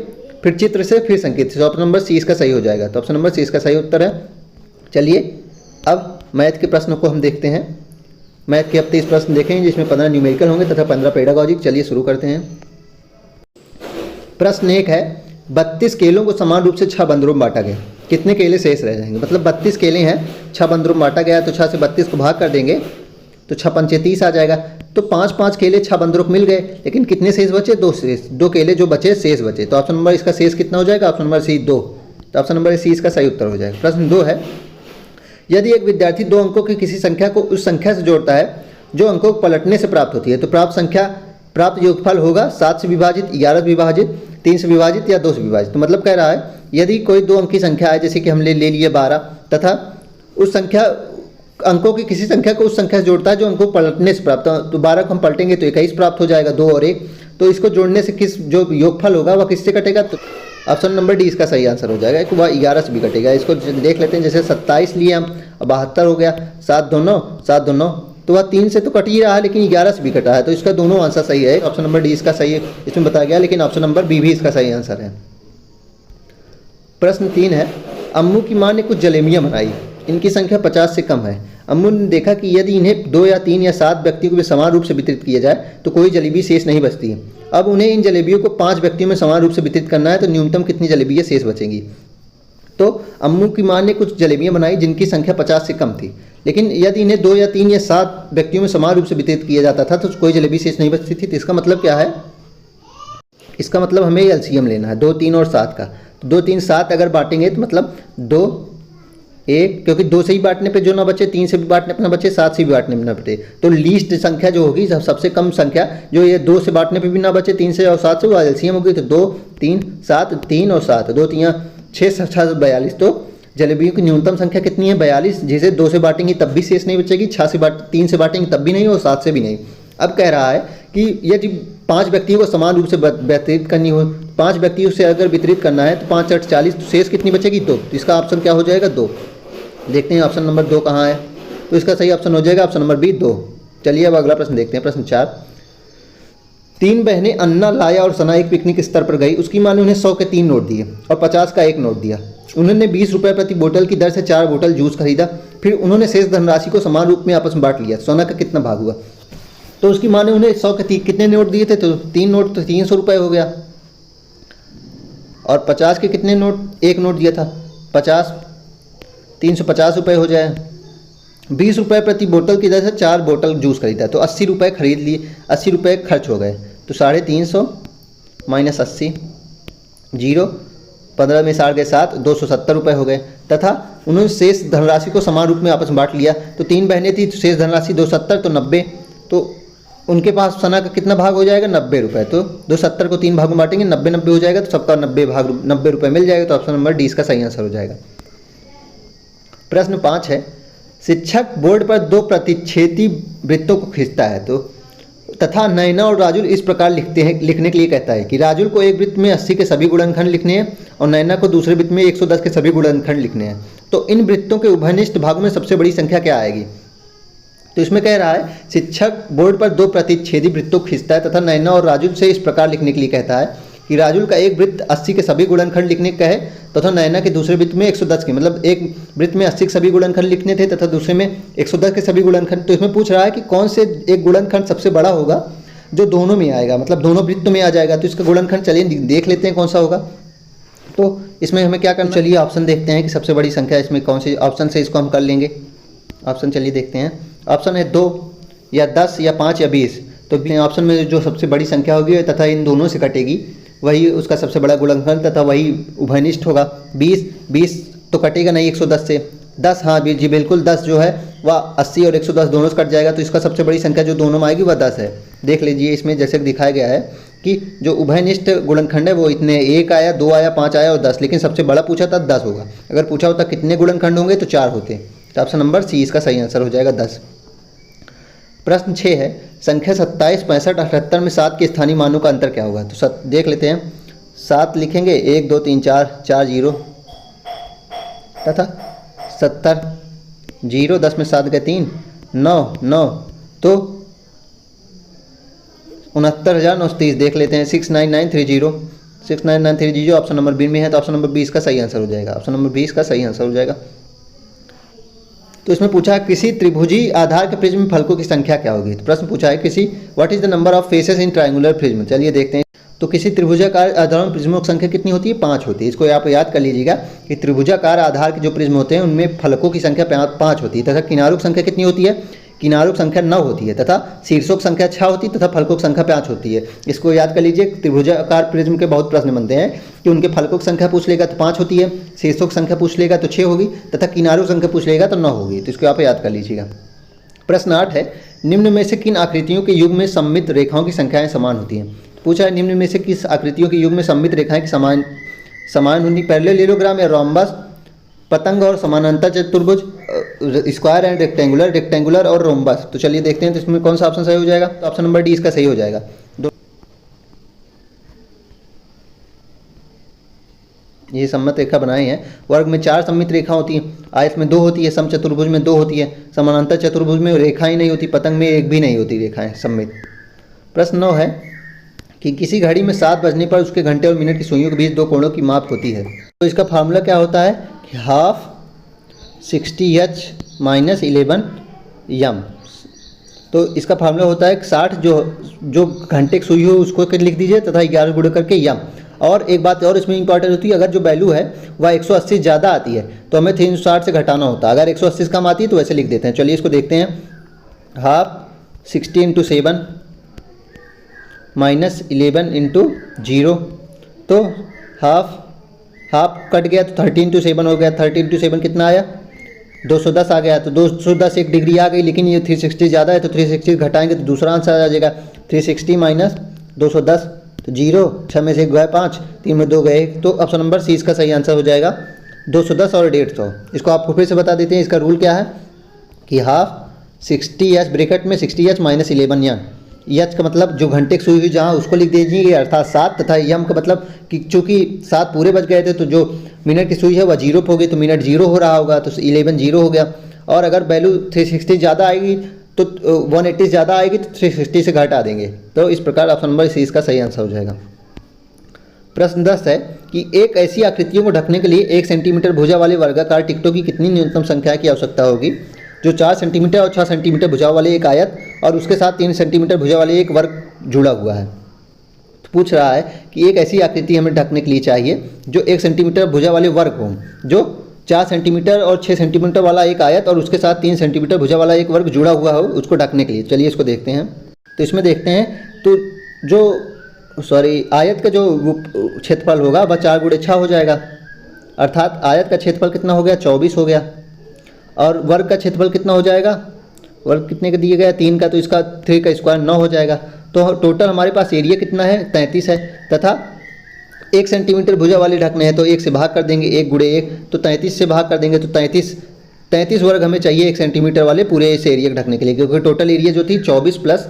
फिर चित्र से फिर संकेत से। ऑप्शन नंबर सी इसका सही हो जाएगा। तो ऑप्शन नंबर सी इसका सही उत्तर है। चलिए अब मैथ के प्रश्नों को हम देखते हैं। मैथ के अब 30 प्रश्न देखेंगे जिसमें 15 न्यूमेरिकल होंगे तथा 15 पेडागॉजिक। चलिए शुरू करते हैं। प्रश्न 1 है 32 केलों को समान रूप से 6 बंदरों में बांटा गया, कितने केले शेष रह जाएंगे? मतलब 32 केले हैं, 6 बंदरों में बांटा गया तो 6 से 32 को भाग कर देंगे तो 6 पंचे 30 आ जाएगा। तो 5-5 केले 6 बंदरों को मिल गए, लेकिन कितने शेष बचे? 2 शेष, 2 केले जो बचे शेष बचे। तो ऑप्शन नंबर इसका शेष कितना हो जाएगा? Option number C 2। तो ऑप्शन नंबर सी इसका सही उत्तर हो जाएगा। प्रश्न 2 है यदि एक विद्यार्थी 2 अंकों की किसी संख्या को उस संख्या से जोड़ता है जो अंकों को पलटने से प्राप्त होती है, तो प्राप्त योगफल होगा 7 से विभाजित, 11 से विभाजित, 3 से विभाजित या 2 से विभाजित। तो मतलब कह रहा है यदि कोई 2 अंक की संख्या है, जैसे कि हमने ले लिए 12, तथा उस संख्या अंकों की किसी संख्या को उस संख्या से जोड़ता है जो अंकों पलटने से प्राप्त, तो 12 को हम पलटेंगे तो 21 प्राप्त हो जाएगा, 2 और 1। तो इसको जोड़ने से जो योगफल होगा वह किससे कटेगा? तो ऑप्शन नंबर डी इसका सही आंसर हो जाएगा कि वह 11 से भी कटेगा। इसको देख लेते हैं, जैसे 27 लिए हम, 72 हो गया, 7 2 9, 7 2 9, तो वह 3 से तो कट ही रहा है लेकिन 11 से भी कटा है। तो इसका दोनों आंसर सही है। ऑप्शन नंबर डी इसका सही है, इसमें बताया गया, लेकिन ऑप्शन नंबर बी भी इसका सही आंसर है। प्रश्न 3 है अम्मू की माँ ने कुछ जलेबियाँ बनाई, इनकी संख्या 50 से कम है। अम्मू ने देखा कि यदि इन्हें 2 या 3 या 7 व्यक्तियों को समान रूप से वितरित किया जाए तो कोई जलेबी शेष नहीं बचती। अब उन्हें इन जलेबियों को 5 व्यक्तियों में समान रूप से वितरित करना है, तो न्यूनतम कितनी जलेबियाँ शेष बचेंगी? तो अम्मू की माँ ने कुछ जलेबियाँ बनाई जिनकी संख्या 50 से कम थी, लेकिन यदि इन्हें 2 या 3 या 7 व्यक्तियों में समान रूप से वितरित किया जाता था तो कोई जलेबी शेष नहीं बचती थी। तो इसका मतलब क्या है इसका मतलब हमें एलसीएम लेना है 2, 3 और 7 का। तो 2, 3, 7 अगर बांटेंगे तो मतलब 2, 1, क्योंकि 2 से ही बांटने पे जो ना बचे, 3 से भी बांटने पे ना बचे, 7 से भी बांटने पे ना बचे, तो लीस्ट संख्या जो होगी, सबसे कम संख्या जो ये 2 से बांटने पे भी ना बचे, 3 से और 7 से, वो एलसीएम होगी। तो 2, 3, 7, 3 और 7, 2, 3, 6, 7, 42। तो जलेबियों की न्यूनतम संख्या कितनी है? 42, जिसे 2 से बांटेंगे तब भी शेष नहीं बचेगी, 3 से बांटेंगे तब भी नहीं और 7 से भी नहीं। अब कह रहा है कि यदि 5 व्यक्तियों को समान रूप से वितरित करनी हो, 5 व्यक्तियों से अगर वितरित करना है तो 5, 8, 40, तो शेष कितनी बचेगी? 2। तो इसका ऑप्शन क्या हो जाएगा? 2। देखते हैं ऑप्शन नंबर 2 कहाँ है। तो इसका सही ऑप्शन हो जाएगा ऑप्शन नंबर बी, 2। चलिए अब अगला प्रश्न देखते हैं। प्रश्न 4, 3 बहनें अन्ना, लाया और सना एक पिकनिक स्तर पर गई। उसकी माँ ने उन्हें 100 के 3 नोट दिए और 50 का 1 नोट दिया। उन्होंने 20 रुपये प्रति बोतल की दर से 4 बोतल जूस खरीदा। फिर उन्होंने शेष धनराशि को समान रूप में आपस में बांट लिया। सोना का कितना भाग हुआ? तो उसकी माँ ने उन्हें 100 के कितने नोट दिए थे? तो 3 नोट, तो 300 रुपये हो गया। और 50 के कितने नोट? 1 नोट दिया था, 50, 350 रुपये हो जाए। 20 रुपये प्रति बोतल की दर से 4 बोतल जूस खरीदा, तो 80 रुपये खरीद लिए, 80 रुपये खर्च हो गए। तो 350 माइनस 80, 0, 15 में 60 गए 7, 270 रुपये हो गए। तथा उन्होंने शेष धनराशि को समान रूप में आपस में बांट लिया। तो 3 बहनें थी, तो शेष धनराशि 270, तो 90। तो उनके पास सना का कितना भाग हो जाएगा? 90 रुपये। तो 270 को 3 भाग में बांटेंगे, 90, 90 हो जाएगा, तो सबका 90 रुपये मिल जाएगा। तो ऑप्शन नंबर डी इसका सही आंसर हो जाएगा। प्रश्न 5 है, शिक्षक बोर्ड पर 2 प्रतिच्छेदी वृत्तों को खींचता है तो तथा नैना और राजुल इस प्रकार लिखने के लिए कहता है कि राजुल को एक वृत्त में 80 के सभी गुणनखंड लिखने हैं और नैना को दूसरे वृत्त में 110 के सभी गुणनखंड लिखने हैं। तो इन वृत्तों के उभयनिष्ठ भागों में सबसे बड़ी संख्या क्या आएगी? तो इसमें कह रहा है शिक्षक बोर्ड पर 2 प्रतिच्छेदी वृत्तों को खींचता है तथा नैना और राजुल से इस प्रकार लिखने के लिए कहता है कि राजुल का एक वृत्त 80 के सभी गुणनखंड लिखने का है तथा नैना के दूसरे वृत्त में 110 के, मतलब एक वृत्त में 80 के सभी गुणनखंड लिखने थे तथा दूसरे में 110 के सभी गुणनखंड। तो इसमें पूछ रहा है कि कौन से एक गुणनखंड सबसे बड़ा होगा जो दोनों में आएगा, मतलब दोनों वृत्तों में आ जाएगा। तो इसका गुणनखंड चलिए देख लेते हैं कौन सा होगा। तो इसमें हमें क्या करना, चलिए ऑप्शन देखते हैं कि सबसे बड़ी संख्या इसमें कौन सी ऑप्शन से इसको हम कर लेंगे। ऑप्शन चलिए देखते हैं। ऑप्शन है 2 या 10 या 5 या 20। तो ऑप्शन में जो सबसे बड़ी संख्या होगी तथा इन दोनों से कटेगी वही उसका सबसे बड़ा गुणनखंड तथा वही उभयनिष्ठ होगा। 20 तो कटेगा नहीं 110 से। 10, हाँ जी बिल्कुल, 10 जो है वह 80 और 110 दोनों से कट जाएगा। तो इसका सबसे बड़ी संख्या जो दोनों में आएगी वह 10 है। देख लीजिए इसमें जैसे दिखाया गया है कि जो उभयनिष्ठ गुणनखंड है वो इतने 1 आया, 2 आया, 5 आया और 10, लेकिन सबसे बड़ा पूछा था 10 होगा। अगर पूछा होता कितने गुणनखंड होंगे तो 4 होते। तो ऑप्शन नंबर सी इसका सही आंसर हो जाएगा 10। प्रश्न 6 है, संख्या 27, 65, 78 में 7 के स्थानीय मानों का अंतर क्या होगा? तो देख लेते हैं। 7 लिखेंगे 1, 2, 3, 4 0 तथा 70 0, 10 में 7 गए 3, 9 तो 69,930 देख लेते हैं। 69930 ऑप्शन नंबर बी में है। तो ऑप्शन नंबर 20 का सही आंसर हो जाएगा। ऑप्शन नंबर 20 का सही आंसर हो जाएगा। तो इसमें पूछा है किसी त्रिभुजी आधार के प्रिज्म में फलकों की संख्या क्या होगी? तो प्रश्न पूछा है what is the number of faces in triangular prism. चलिए देखते हैं। तो किसी त्रिभुजाकार आधार में प्रिज्मों की संख्या कितनी होती है? 5 होती है। इसको आप याद कर लीजिएगा कि त्रिभुजाकार आधार के जो प्रिज्म होते हैं उनमें फलकों की संख्या 5 होती है तथा किनारों की संख्या कितनी होती है? किनारों की संख्या 9 होती है तथा शीर्षों की संख्या 6 होती है तथा फलकों की संख्या 5 होती है। इसको याद कर लीजिए। त्रिभुजाकार प्रिज्म के बहुत प्रश्न बनते हैं कि उनके फलकों की संख्या पूछ लेगा तो 5 होती है, शीर्षों की संख्या पूछ लेगा तो 6 होगी तथा किनारों की संख्या पूछ लेगा तो 9 होगी। तो इसको आप याद कर लीजिएगा। प्रश्न 8 है, निम्न में से किन आकृतियों के युग में सममित रेखाओं की संख्याएं समान होती हैं? पूछा है निम्न में से किस आकृतियों के युग में सममित रेखाएं की समान होनी? पैरेललोग्राम या रोम्बस, पतंग और समानांतर चतुर्भुज, स्क्वायर एंड रेक्टेंगुलर और रोम्बस। तो चलिए देखते हैं तो इसमें कौन सा ऑप्शन सही हो जाएगा? तो ऑप्शन नंबर डी इसका सही हो जाएगा। ये सममित रेखा बनाए हैं। वर्ग में 4 सममित रेखा होती हैं, आयत में 2 होती है, समचतुर्भुज में 2 होती है, समानांतर चतुर्भुज में रेखाएं नहीं होती, पतंग में एक भी नहीं होती रेखाएं सममित। प्रश्न 9 है कि किसी घड़ी में 7 बजने पर उसके घंटे और मिनट की सुइयों के बीच 2 कोणों की माप होती है। तो इसका फार्मूला क्या होता है कि हाफ 60h माइनस 11 यम। तो इसका फार्मूला होता है 60 जो घंटे की सुई हो उसको लिख दीजिए तथा 11 गुणा करके यम। और एक बात और इसमें इंपॉर्टेंट होती है, अगर जो वैल्यू है वह 180 ज़्यादा आती है तो हमें 360 से घटाना होता है। अगर 180 से कम आती है तो वैसे लिख देते हैं। चलिए इसको देखते हैं। हाफ 60 × 7 -11 इंटू 0, तो हाफ कट गया तो 30 इंटू 7 हो गया। 30 इंटू 7 कितना आया? 210 आ गया। तो 210 एक डिग्री आ गई, लेकिन ये 360 ज़्यादा है तो 360 घटाएंगे तो दूसरा आंसर आ जाएगा 360 माइनस 210, तो 0, 6 में से 1 गया 5, 3 में 2 गए 1, तो ऑप्शन नंबर सी इसका सही आंसर हो जाएगा 210 और 150। इसको आपको फिर से बता देते हैं, इसका रूल क्या है कि हाफ 60h ब्रैकेट में 60h माइनस 11 एच का मतलब जो घंटे की सुई हुई जहाँ उसको लिख दीजिए अर्थात 7, तथा यम का मतलब कि चूँकि 7 पूरे बज गए थे तो जो मिनट की सुई है वह 0 हो गई, तो मिनट 0 हो रहा होगा, तो 11 0 हो गया। और अगर वैल्यू 360 ज़्यादा आएगी तो 180 ज़्यादा आएगी तो 360 से घटा देंगे। तो इस प्रकार ऑप्शन नंबर सी इसका सही आंसर हो जाएगा। प्रश्न 10 है कि एक ऐसी आकृतियों को ढकने के लिए 1 सेंटीमीटर भुजा वाले वर्गाकार टिकटों की कितनी न्यूनतम संख्या की आवश्यकता होगी? जो 4 सेंटीमीटर और 6 सेंटीमीटर भुजा वाले एक आयत और उसके साथ 3 सेंटीमीटर भुजा वाले एक वर्ग जुड़ा हुआ है। तो पूछ रहा है कि एक ऐसी आकृति हमें ढकने के लिए चाहिए जो 1 सेंटीमीटर भुजा वाले वर्ग हो, जो 4 सेंटीमीटर और 6 सेंटीमीटर वाला एक आयत और उसके साथ 3 सेंटीमीटर भुजा वाला एक वर्ग जुड़ा हुआ हो, उसको ढकने के लिए। चलिए इसको देखते हैं। तो इसमें देखते हैं तो आयत का जो क्षेत्रफल होगा वह 4 गुणे 6 हो जाएगा, अर्थात आयत का क्षेत्रफल कितना हो गया? 24 हो गया। और वर्ग का क्षेत्रफल कितना हो जाएगा? वर्ग कितने का दिया गया? 3 का, तो इसका 3 का स्क्वायर 9 हो जाएगा। तो टोटल हमारे पास एरिया कितना है? 33 है, तथा 1 सेंटीमीटर भुजा वाले ढकने हैं तो 1 से भाग कर देंगे, 1 गुणे 1, तो 33 से भाग कर देंगे तो 33 वर्ग हमें चाहिए 1 सेंटीमीटर वाले पूरे इस एरिया को ढकने के लिए, क्योंकि टोटल एरिया जो थी 24 प्लस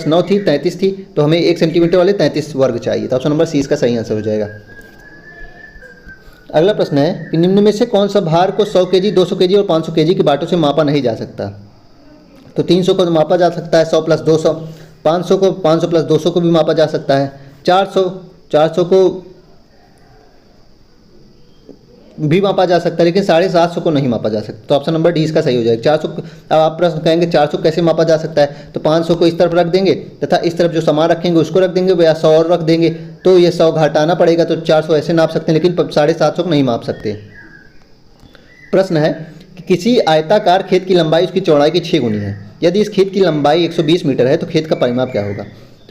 9 थी, 33 थी, तो हमें 1 सेंटीमीटर वाले 33 वर्ग चाहिए। तो ऑप्शन नंबर सी इसका सही आंसर हो जाएगा। अगला प्रश्न है कि निम्न में से कौन सा भार को 100 केजी, 200 केजी और 500 केजी के बाटों से मापा नहीं जा सकता? तो 300 को मापा जा सकता है, 100 प्लस 200, 500 प्लस 200 को भी मापा जा सकता है, 400 को भी मापा जा सकता है, लेकिन 750 को नहीं मापा जा सकता। तो ऑप्शन नंबर डी इसका सही हो जाएगा। 400, अब आप प्रश्न कहेंगे 400 कैसे मापा जा सकता है? तो 500 को इस तरफ रख देंगे तथा इस तरफ जो सामान रखेंगे उसको रख देंगे, या 100 और रख देंगे, तो ये 100 घटाना पड़ेगा, तो 400 ऐसे नाप सकते हैं, लेकिन 750 को नहीं माप सकते। प्रश्न है कि किसी आयताकार खेत की लंबाई उसकी चौड़ाई की 6 गुनी है। यदि इस खेत की लंबाई 120 मीटर है तो खेत का परिमाप क्या होगा?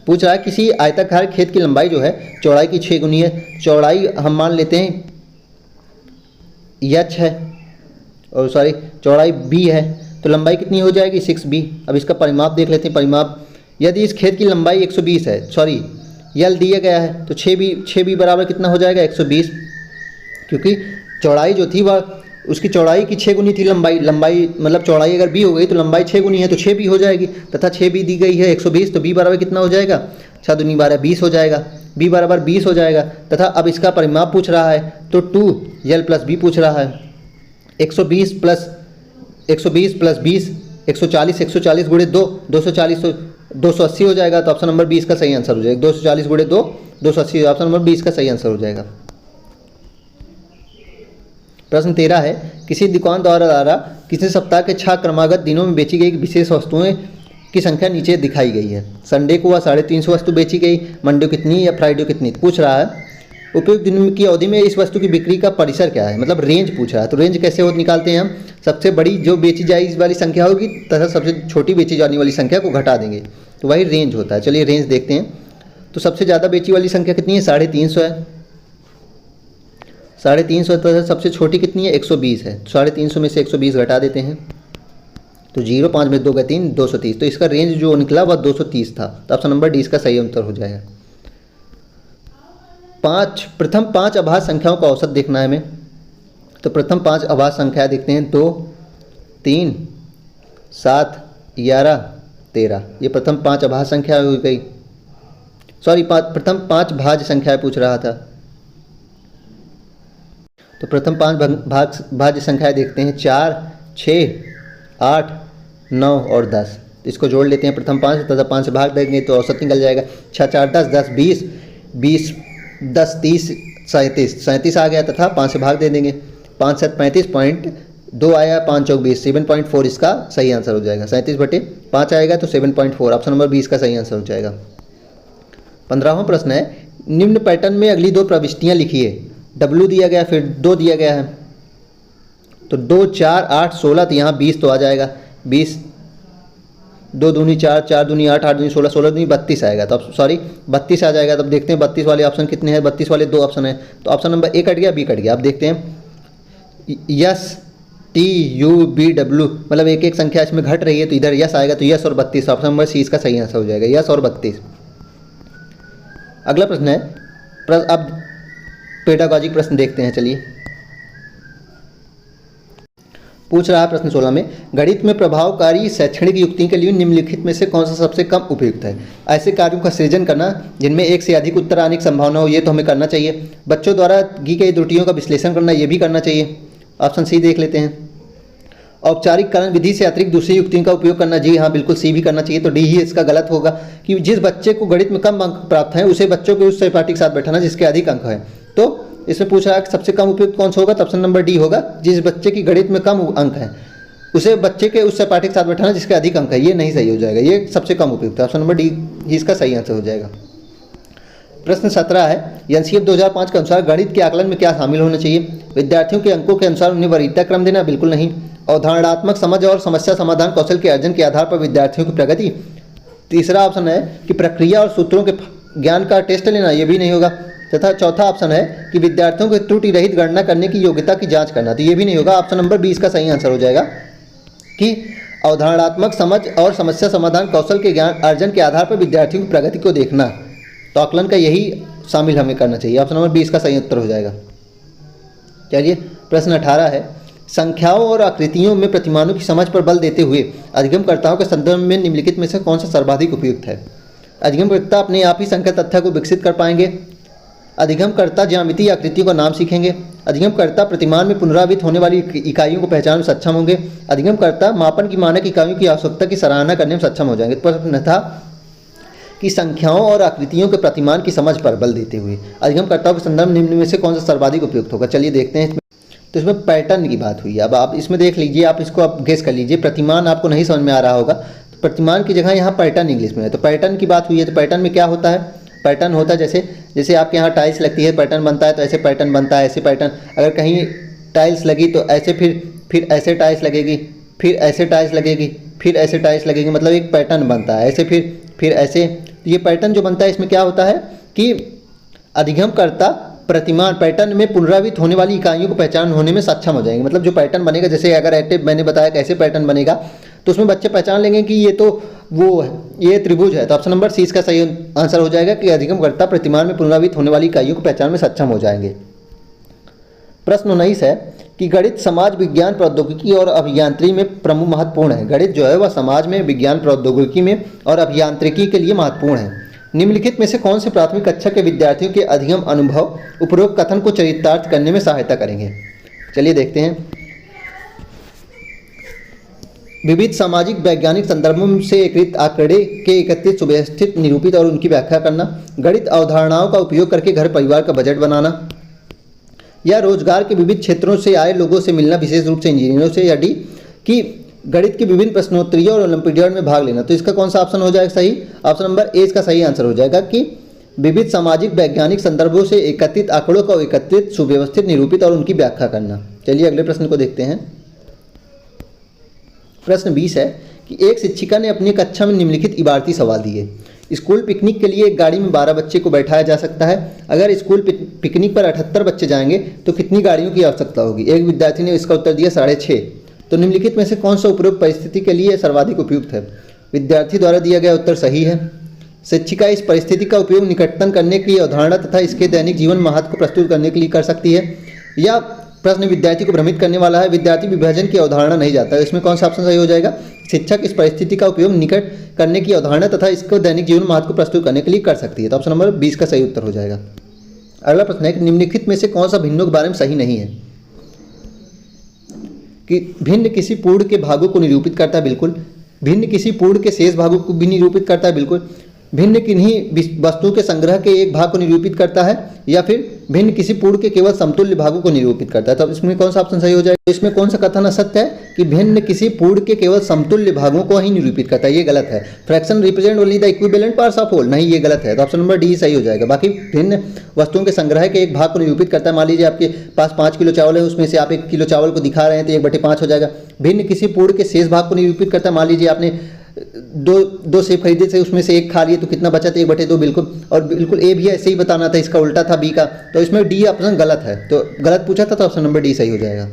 पूछ रहा है किसी आयताकार खेत की लंबाई जो है चौड़ाई की 6 गुनी है। चौड़ाई हम मान लेते हैं एच है, और चौड़ाई बी है, तो लंबाई कितनी हो जाएगी? 6b। अब इसका परिमाप देख लेते हैं। परिमाप, यदि इस खेत की लंबाई 120 है, यल दिया गया है, तो 6b बराबर कितना हो जाएगा? 120, क्योंकि चौड़ाई जो थी वह उसकी चौड़ाई की 6 गुनी थी लंबाई मतलब चौड़ाई अगर b हो गई तो लंबाई 6 गुनी है तो 6b हो जाएगी, तथा 6b दी गई है 120, तो b बराबर कितना हो जाएगा? 6 दूनी 12, 20 हो जाएगा। b बराबर 20 हो जाएगा, तथा अब इसका परिमाप पूछ रहा है तो 2l प्लस b पूछ रहा है। 120 प्लस 20, 140 गुणे 2, 240, तो 280 हो जाएगा। तो ऑप्शन नंबर 20 का सही आंसर हो जाएगा। 240 गुणे 2, 280, ऑप्शन नंबर 20 का सही आंसर हो जाएगा। प्रश्न 13 है किसी दुकानदार द्वारा किसी सप्ताह के 6 क्रमागत दिनों में बेची गई विशेष वस्तुएं की संख्या नीचे दिखाई गई है। संडे को वह 350 वस्तु बेची गई, मंडे को कितनी या फ्राइडे को कितनी? पूछ रहा है उपयुक्त दिन की अवधि में इस वस्तु की बिक्री का परिसर क्या है, मतलब रेंज पूछ रहा है। तो रेंज कैसे हो निकालते हैं हम? सबसे बड़ी जो बेची जाए वाली संख्या होगी तथा सबसे छोटी बेची जाने वाली संख्या को घटा देंगे, तो वही रेंज होता है। चलिए रेंज देखते हैं। तो सबसे ज़्यादा बेची वाली संख्या कितनी है? 350 है, 350 तथा सबसे छोटी कितनी है? 120 है। 350 में से 120 घटा देते हैं, तो 0, 5 में 2 गए 3, 230। तो इसका रेंज जो निकला वह 230 था। तो ऑप्शन नंबर डी इसका सही उत्तर हो जाएगा। प्रथम 5 अभाज्य संख्याओं का औसत देखना है हमें। तो प्रथम 5 अभाज्य संख्या देखते हैं। 2, 3, 7, 11, 13। ये प्रथम 5 अभाज्य संख्या हो गई। प्रथम 5 भाज्य संख्याएं पूछ रहा था। तो प्रथम 5 भाज्य संख्याएं देखते हैं। 4, 6, 8, 9 और 10। इसको जोड़ लेते हैं प्रथम 5 तथा 5 से भाग देंगे तो औसत निकल जाएगा। 6, 4, 10, 10, 20, 10, 30, 37 आ गया, तथा 5 से भाग दे देंगे। 5, 7, 35.2 आया, 5, 4, 20, 7.4 इसका सही आंसर हो जाएगा। 37/5 आएगा तो 7.4, ऑप्शन नंबर 20 का सही आंसर हो जाएगा। 15वां प्रश्न है निम्न पैटर्न में अगली 2 प्रविष्टियां लिखिए। W दिया गया, फिर 2 दिया गया है, तो 2, 4, 8, 16, तो यहाँ 20 तो आ जाएगा। 20 2 दूनी 4, 4 दूनी 8, 8 दूनी 16, 16 दूनी 32 आएगा। तो अब सॉरी 32 आ जाएगा। तब देखते हैं 32 वाले ऑप्शन कितने हैं। 32 वाले 2 ऑप्शन हैं, तो ऑप्शन नंबर ए कट गया, बी कट गया। अब देखते हैं S T U B W, मतलब एक एक संख्या इसमें घट रही है, तो इधर यस आएगा, तो यस और 32 ऑप्शन नंबर सी इसका सही आंसर हो जाएगा, यस और 32। अगला प्रश्न है, अब पेडागॉजिक प्रश्न देखते हैं। चलिए, पूछ रहा है प्रश्न 16 में, गणित में प्रभावकारी शैक्षणिक युक्ति के लिए निम्नलिखित में से कौन सा सबसे कम उपयुक्त है। ऐसे कार्यों का सृजन करना जिनमें एक से अधिक उत्तर आने की संभावना हो, ये तो हमें करना चाहिए। बच्चों द्वारा की गई त्रुटियों का विश्लेषण करना, ये भी करना चाहिए। ऑप्शन सी देख लेते हैं। औपचारिकरण विधि से अतिरिक्त दूसरी युक्तियों का उपयोग करना, जी हाँ बिल्कुल सी भी करना चाहिए। तो डी ही इसका गलत होगा कि जिस बच्चे को गणित में कम अंक प्राप्त हैं उसे बच्चों के उस सहपाठी के साथ बैठाना जिसके अधिक अंक हैं। तो इसमें पूछ रहा है कि सबसे कम उपयुक्त कौन सा होगा, तो ऑप्शन नंबर डी होगा, जिस बच्चे की गणित में कम अंक हैं उसे बच्चे के उस सहपाठी के साथ बैठाना जिसके अधिक अंक है। ये नहीं सही हो जाएगा, ये सबसे कम उपयुक्त है। ऑप्शन नंबर डी ही इसका सही आंसर हो जाएगा। प्रश्न 17 है, एनसीएफ 2005 के अनुसार गणित के आकलन में क्या शामिल होना चाहिए। विद्यार्थियों के अंकों के अनुसार उन्हें वरीयता क्रम देना, बिल्कुल नहीं। अवधारणात्मक समझ और समस्या समाधान कौशल के अर्जन के आधार पर विद्यार्थियों की प्रगति। तीसरा ऑप्शन है कि प्रक्रिया और सूत्रों के ज्ञान का टेस्ट लेना, ये भी नहीं होगा। तथा चौथा ऑप्शन है कि विद्यार्थियों को त्रुटि रहित गणना करने की योग्यता की जांच करना, तो ये भी नहीं होगा। ऑप्शन नंबर 20 का सही आंसर हो जाएगा कि अवधारणात्मक समझ और समस्या समाधान कौशल के ज्ञान अर्जन के आधार पर विद्यार्थियों की प्रगति को देखना, तो आकलन का यही शामिल हमें करना चाहिए। ऑप्शन नंबर 20 का सही उत्तर हो जाएगा। चलिए, प्रश्न 18 है, संख्याओं और आकृतियों में प्रतिमानों की समझ पर बल देते हुए अधिगमकर्ताओं के संदर्भ में निम्नलिखित में से कौन सा सर्वाधिक उपयुक्त है। अधिगमकर्ता अपने आप ही संख्या तथ्य को विकसित कर पाएंगे। अधिगमकर्ता ज्यामितीय आकृतियों का नाम सीखेंगे। अधिगमकर्ता प्रतिमान में पुनरावृत्त होने वाली इकाइयों को पहचानने में सक्षम होंगे। अधिगमकर्ता मापन की मानक इकाइयों की आवश्यकता की सराहना करने में सक्षम हो जाएंगे। प्रश्न था कि संख्याओं और आकृतियों के प्रतिमान की समझ पर बल देते हुए अधिगमकर्ताओं के संदर्भ निम्न में से कौन सा सर्वाधिक उपयुक्त होगा। चलिए देखते हैं। तो इसमें पैटर्न की बात हुई है। अब आप इसमें देख लीजिए, आप इसको आप गेस कर लीजिए। प्रतिमान आपको नहीं समझ में आ रहा होगा, तो प्रतिमान की जगह यहाँ पैटर्न इंग्लिश में है, तो पैटर्न की बात हुई है। तो पैटर्न में क्या होता है, पैटर्न होता है जैसे आपके यहाँ टाइल्स लगती है, पैटर्न बनता है, तो ऐसे पैटर्न बनता है। ऐसे पैटर्न अगर कहीं टाइल्स लगी तो ऐसे, फिर ऐसे टाइल्स लगेगी, फिर ऐसे टाइल्स लगेगी, फिर ऐसे टाइल्स लगेगी, मतलब एक पैटर्न बनता है। ऐसे फिर ऐसे, तो ये पैटर्न जो बनता है इसमें क्या होता है कि अधिगमकर्ता प्रतिमान पैटर्न में पुनरावृत्त होने वाली इकाइयों को पहचान होने में सक्षम हो जाएंगे। मतलब जो पैटर्न बनेगा, जैसे अगर एक्टिव मैंने बताया कैसे पैटर्न बनेगा, तो उसमें बच्चे पहचान लेंगे कि ये तो वो है, ये त्रिभुज है। तो ऑप्शन नंबर सी इसका सही आंसर हो जाएगा कि अधिगमकर्ता प्रतिमान में पुनरावृत्त होने वाली इकाइयों को पहचान में सक्षम हो जाएंगे। प्रश्न 19 है कि गणित समाज विज्ञान प्रौद्योगिकी और अभियांत्रिकी में प्रमुख महत्वपूर्ण है। गणित जो है वह समाज में, विज्ञान प्रौद्योगिकी में और अभियांत्रिकी के लिए महत्वपूर्ण है। निम्नलिखित में से कौन से प्राथमिक कक्षा के विद्यार्थियों के अधिगम अनुभव उपरोक्त कथन को चरितार्थ करने में सहायता करेंगे। चलिए देखते हैं। विविध सामाजिक वैज्ञानिक संदर्भों से एकत्रित आंकड़े के एकत्रित सुव्यवस्थित निरूपित और उनकी व्याख्या करना। गणित अवधारणाओं का उपयोग करके घर परिवार का बजट बनाना, या रोजगार के विविध क्षेत्रों से आए लोगों से मिलना, विशेष रूप से इंजीनियरों से। या डी कि गणित के विभिन्न प्रश्नोत्तरियों और ओलंपियाड में भाग लेना। तो इसका कौन सा ऑप्शन हो जाएगा सही। ऑप्शन नंबर ए इसका सही आंसर हो जाएगा कि विविध सामाजिक वैज्ञानिक संदर्भों से एकत्रित आंकड़ों का एकत्रित सुव्यवस्थित निरूपित और उनकी व्याख्या करना। चलिए अगले प्रश्न को देखते हैं। प्रश्न 20 है कि एक शिक्षिका ने अपनी कक्षा में निम्नलिखित इबारती सवाल दिए। स्कूल पिकनिक के लिए एक गाड़ी में 12 बच्चे को बैठाया जा सकता है। अगर स्कूल पिकनिक पर 78 बच्चे जाएंगे तो कितनी गाड़ियों की आवश्यकता होगी। एक विद्यार्थी ने इसका उत्तर दिया 6.5। तो निम्नलिखित में से कौन सा उपरोक्त परिस्थिति के लिए सर्वाधिक उपयुक्त है। विद्यार्थी द्वारा दिया गया उत्तर सही है। शिक्षिका इस परिस्थिति का उपयोग निकटतम करने की अवधारणा तथा इसके दैनिक जीवन महत्व को प्रस्तुत करने के लिए कर सकती है। या प्रश्न विद्यार्थी को भ्रमित करने वाला है, विद्यार्थी विभाजन की अवधारणा नहीं जाता है। इसमें कौन सा ऑप्शन सही हो जाएगा। शिक्षक इस परिस्थिति का उपयोग निकट करने की अवधारणा तथा इसको दैनिक जीवन महत्व को प्रस्तुत करने के लिए कर सकती है। तो ऑप्शन नंबर 20 का सही उत्तर हो जाएगा। अगला प्रश्न है कि निम्नलिखित में से कौन सा भिन्नों के बारे में सही नहीं है। कि भिन्न किसी पूर्ण के भागों को निरूपित करता है, बिल्कुल। भिन्न किसी पूर्ण के शेष भागों को भी निरूपित करता है, बिल्कुल। भिन्न किन्हीं वस्तुओं के संग्रह के एक भाग को निरूपित करता है, या फिर भिन्न किसी पूर्ण के केवल समतुल्य भागों को निरूपित करता है। तो इसमें कौन सा ऑप्शन सही हो जाएगा। इसमें कौन सा कथन असत्य है कि भिन्न किसी पूर्ण के केवल समतुल्य भागों को ही निरूपित करता है, ये गलत है। Fraction represent only the equivalent parts of whole, नहीं, ये गलत है। तो ऑप्शन नंबर डी सही हो जाएगा। बाकी भिन्न वस्तुओं के संग्रह के एक भाग को निरूपित करता है। मान लीजिए आपके पास 5 किलो चावल है, उसमें से आप 1 किलो चावल को दिखा रहे हैं, तो 1/5 हो जाएगा। भिन्न किसी पूर्ण के शेष भाग को निरूपित करता है। मान लीजिए आपने दो सेब खरीदे थे, उसमें से एक खा लिए तो कितना बचा था, 1/2 बिल्कुल। और बिल्कुल ए भी ऐसे ही बताना था, इसका उल्टा था बी का, तो इसमें डी ऑप्शन गलत है, तो गलत पूछा था तो ऑप्शन नंबर डी सही हो जाएगा।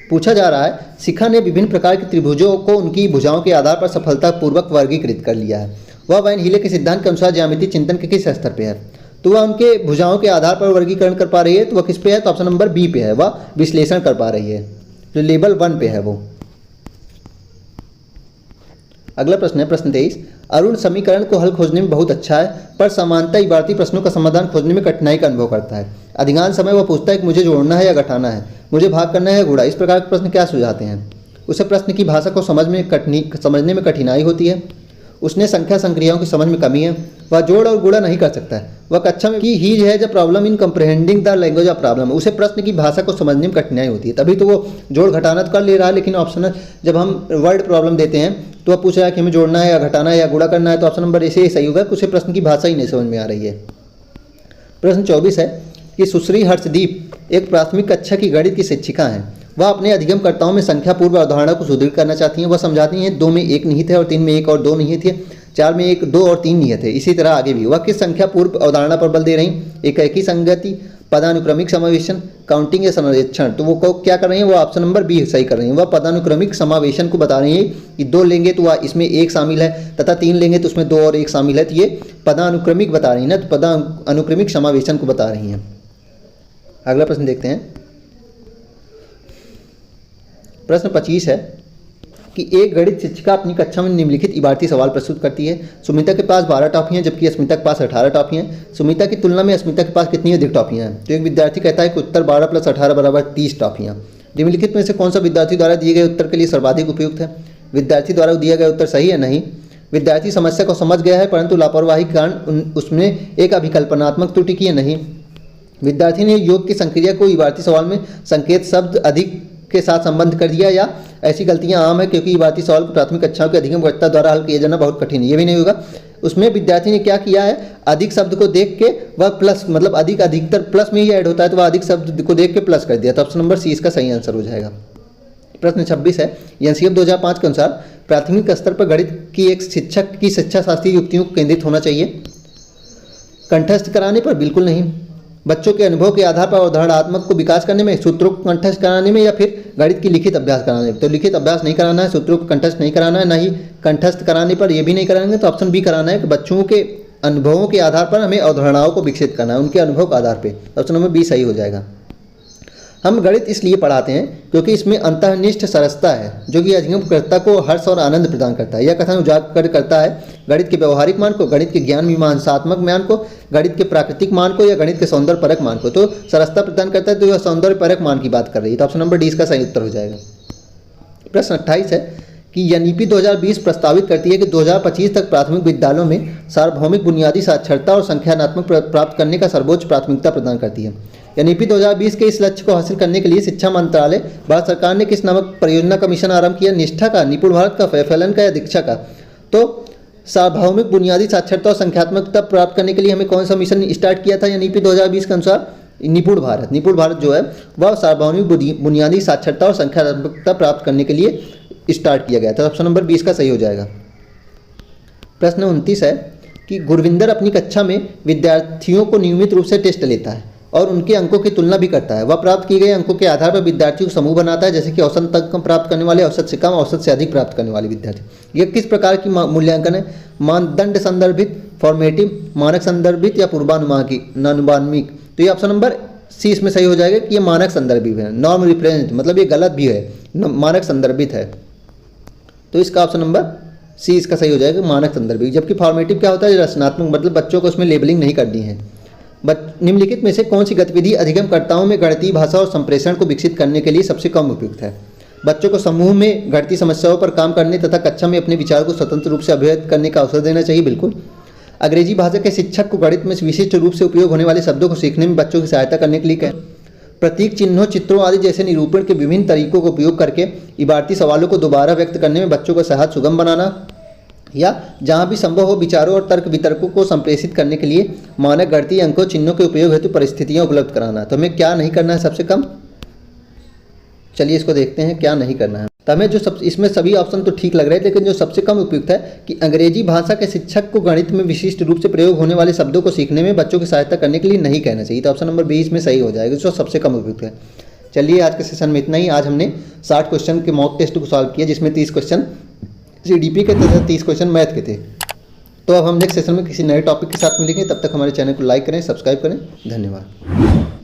पूछा जा रहा है, शिखा ने विभिन्न प्रकार के त्रिभुजों को उनकी भुजाओं के आधार पर सफलतापूर्वक वर्गीकृत कर लिया है। वह वाइन हीले के सिद्धांत के अनुसार ज्यामितीय चिंतन के किस स्तर पे है? तो वह उनके भुजाओं के आधार पर वर्गीकरण कर पा रही है, तो वह किस पे है? तो ऑप्शन नंबर बी पे है, वह विश्लेषण कर पा रही है, जो लेवल 1 पे है वो। अगला प्रश्न है प्रश्न 23। अरुण समीकरण को हल खोजने में बहुत अच्छा है, पर समानता इबारती प्रश्नों का समाधान खोजने में कठिनाई का अनुभव करता है। अधिकांश समय वह पूछता है कि मुझे जोड़ना है या घटाना है, मुझे भाग करना है या गुणा। इस प्रकार के प्रश्न क्या सुझाते हैं? उसे प्रश्न की भाषा को समझने में कठिनाई होती है, उसने संख्या संक्रियाओं की समझ में कमी है, वह जोड़ और गुणा नहीं कर सकता है, वह कक्षा में की हीज है जब problem in comprehending the language of problem. उसे प्रश्न की भाषा को समझने में कठिनाई होती है, तभी तो वो जोड़ घटाना तो कर ले रहा है, लेकिन ऑप्शन जब हम वर्ड प्रॉब्लम देते हैं तो वह पूछ रहा है कि हमें जोड़ना है या घटाना है या गुणा करना है, तो ऑप्शन नंबर ऐसे ही सही होगा कि उसे प्रश्न की भाषा ही नहीं समझ में आ रही है। प्रश्न 24 है कि सुश्री हर्षदीप एक प्राथमिक कक्षा की गणित की शिक्षिका हैं। वह अपने अधिगमकर्ताओं में संख्या पूर्व अवधारणा को सुदृढ़ करना चाहती हैं। वह समझाती हैं 2 में 1 निहित है और 3 में 1 और 2 निहित है, 4 में 1 2 और 3 निहित है। इसी तरह आगे भी वह किस संख्या पूर्व अवधारणा पर बल दे रही? एकाकी संगति, पदानुक्रमिक समावेशन, काउंटिंग या संरक्षण। तो वो क्या कर रही हैं? वो ऑप्शन नंबर बी सही कर रही हैं। वह पदानुक्रमिक समावेशन को बता रही हैं कि 2 लेंगे तो वह इसमें 1 शामिल है, तथा 3 लेंगे तो उसमें 2 और 1 शामिल है, तो ये पदानुक्रमिक बता रही है ना, तो पदानुक्रमिक समावेशन को बता रही हैं। अगला प्रश्न देखते हैं। प्रश्न 25 है कि एक गणित शिक्षिका अपनी कक्षा में निम्नलिखित इबारती सवाल प्रस्तुत करती है। सुमिता के पास 12 टॉफियां जबकि अस्मिता के पास 18 टॉफियां। सुमिता की तुलना में अस्मिता के पास कितनी अधिक टॉफियां हैं? तो एक विद्यार्थी कहता है कि उत्तर 12 + 18 = 30 टॉफियां। निम्नलिखित में से कौन सा विद्यार्थी द्वारा दिए गए उत्तर के लिए सर्वाधिक उपयुक्त है? विद्यार्थी द्वारा दिया गया उत्तर सही है? नहीं। विद्यार्थी समस्या को समझ गया है, परंतु लापरवाही के कारण उसमें एक अभिकल्पनात्मक त्रुटि की है? नहीं। विद्यार्थी ने योग की संक्रिया को इबारती सवाल में संकेत शब्द अधिक के साथ संबंध कर दिया, या ऐसी गलतियां आम है क्योंकि इबारती सवाल को प्राथमिक कक्षाओं के अधिगमकर्ता द्वारा हल किया जाना बहुत कठिन है? ये भी नहीं होगा। उसमें विद्यार्थी ने क्या किया है? अधिक शब्द को देख के वह प्लस, मतलब अधिकतर प्लस में ही ऐड होता है, तो वह अधिक शब्द को देख के प्लस कर दिया, तो ऑप्शन नंबर सी इसका सही आंसर हो जाएगा। प्रश्न 26 है, एनसीएफ 2005 के अनुसार प्राथमिक स्तर पर गणित की एक शिक्षक की शिक्षा शास्त्रीय युक्तियों को केंद्रित होना चाहिए। कंठस्थ कराने पर बिल्कुल नहीं। बच्चों के अनुभव के आधार पर अवधारणात्मक को विकास करने में, सूत्रों को कंठस्थ कराने में, या फिर गणित की लिखित अभ्यास कराने में? तो लिखित अभ्यास नहीं कराना है, सूत्रों को कंठस्थ नहीं कराना है, ना ही कंठस्थ कराने पर ये भी नहीं कराएंगे, तो ऑप्शन बी कराना है कि बच्चों के अनुभवों के आधार पर हमें अवधारणाओं को विकसित करना है, उनके अनुभव के आधार पर। ऑप्शन नंबर बी सही हो जाएगा। हम गणित इसलिए पढ़ाते हैं क्योंकि इसमें अंतःनिष्ठ सरसता है, जो कि अधिगमकर्ता को हर्ष और आनंद प्रदान करता है। यह कथन उजागर करता है गणित के व्यवहारिक मान को, गणित के ज्ञान मीमांसात्मक मान को, गणित के प्राकृतिक मान को, या गणित के सौंदर्यपरक मान को। तो सरसता प्रदान करता है, तो यह सौंदर्यपरक मान की बात कर रही है, तो ऑप्शन नंबर डी इसका सही उत्तर हो जाएगा। प्रश्न 28 है कि एनईपी 2020 प्रस्तावित करती है कि 2025 तक प्राथमिक विद्यालयों में सार्वभौमिक बुनियादी साक्षरता और संख्यात्मक प्राप्त करने का सर्वोच्च प्राथमिकता प्रदान करती है। एनईपी 2020 के इस लक्ष्य को हासिल करने के लिए शिक्षा मंत्रालय भारत सरकार ने किस नामक परियोजना का मिशन आरंभ किया? निष्ठा का, निपुण भारत का, फैफलन का, या दीक्षा का? तो सार्वभौमिक बुनियादी साक्षरता और संख्यात्मकता प्राप्त करने के लिए हमें कौन सा मिशन स्टार्ट किया था एनईपी 2020 के अनुसार? निपुण भारत। निपुण भारत जो है वह सार्वभौमिक बुनियादी साक्षरता और संख्यात्मकता प्राप्त करने के लिए स्टार्ट किया गया था। ऑप्शन नंबर 20 का सही हो जाएगा। प्रश्न 29 है कि गुरविंदर अपनी कक्षा में विद्यार्थियों को नियमित रूप से टेस्ट लेता है और उनके अंकों की तुलना भी करता है। वह प्राप्त किए गए अंकों के आधार पर विद्यार्थियों को समूह बनाता है, जैसे कि औसत तक कम प्राप्त करने वाले, औसत से कम, औसत से अधिक प्राप्त करने वाले विद्यार्थी। यह किस प्रकार की मूल्यांकन है? मानदंड संदर्भित, फॉर्मेटिव, मानक संदर्भित, या पूर्वानुमानिक? तो ये ऑप्शन नंबर सी इसमें सही हो जाएगा कि ये मानक संदर्भित है। नॉर्म रिप्रेजेंट मतलब ये गलत भी है, मानक संदर्भित है, तो इसका ऑप्शन नंबर सी इसका सही हो जाएगा, मानक संदर्भित। जबकि फॉर्मेटिव क्या होता है? रचनात्मक, मतलब बच्चों को उसमें लेबलिंग नहीं करनी है। निम्नलिखित में से कौन सी गतिविधि अधिगमकर्ताओं में गणितीय भाषा और संप्रेषण को विकसित करने के लिए सबसे कम उपयुक्त है? बच्चों को समूह में गणितीय समस्याओं पर काम करने तथा कक्षा में अपने विचार को स्वतंत्र रूप से अभिव्यक्त करने का अवसर देना चाहिए, बिल्कुल। अंग्रेजी भाषा के शिक्षक को गणित में विशिष्ट रूप से उपयोग होने वाले शब्दों को सीखने में बच्चों की सहायता करने के लिए कहें। प्रतीक, चिन्हों, चित्रों आदि जैसे निरूपण के विभिन्न तरीकों का उपयोग करके इबारती सवालों को दोबारा व्यक्त करने में बच्चों का सहज सुगम बनाना, या जहाँ भी संभव हो विचारों और तर्क वितर्कों को संप्रेषित करने के लिए मानक गणितीय अंकों, चिन्हों के उपयोग हेतु परिस्थितियाँ उपलब्ध कराना। तो हमें क्या नहीं करना है सबसे कम? चलिए इसको देखते हैं क्या नहीं करना है। तो हमें जो सब इसमें सभी ऑप्शन तो ठीक लग रहे हैं, लेकिन जो सबसे कम उपयुक्त है कि अंग्रेजी भाषा के शिक्षक को गणित में विशिष्ट रूप से प्रयोग होने वाले शब्दों को सीखने में बच्चों की सहायता करने के लिए नहीं कहना चाहिए। तो ऑप्शन नंबर 20 में सही हो जाएगा, जो सबसे कम उपयुक्त है। चलिए आज के सेशन में इतना ही। आज हमने 60 क्वेश्चन के मॉक टेस्ट को सॉल्व किया, जिसमें 30 क्वेश्चन CDP के तथा 30 क्वेश्चन मैथ के थे। तो अब हम नेक्स्ट सेशन में किसी नए टॉपिक के साथ मिलेंगे। तब तक हमारे चैनल को लाइक करें, सब्सक्राइब करें। धन्यवाद।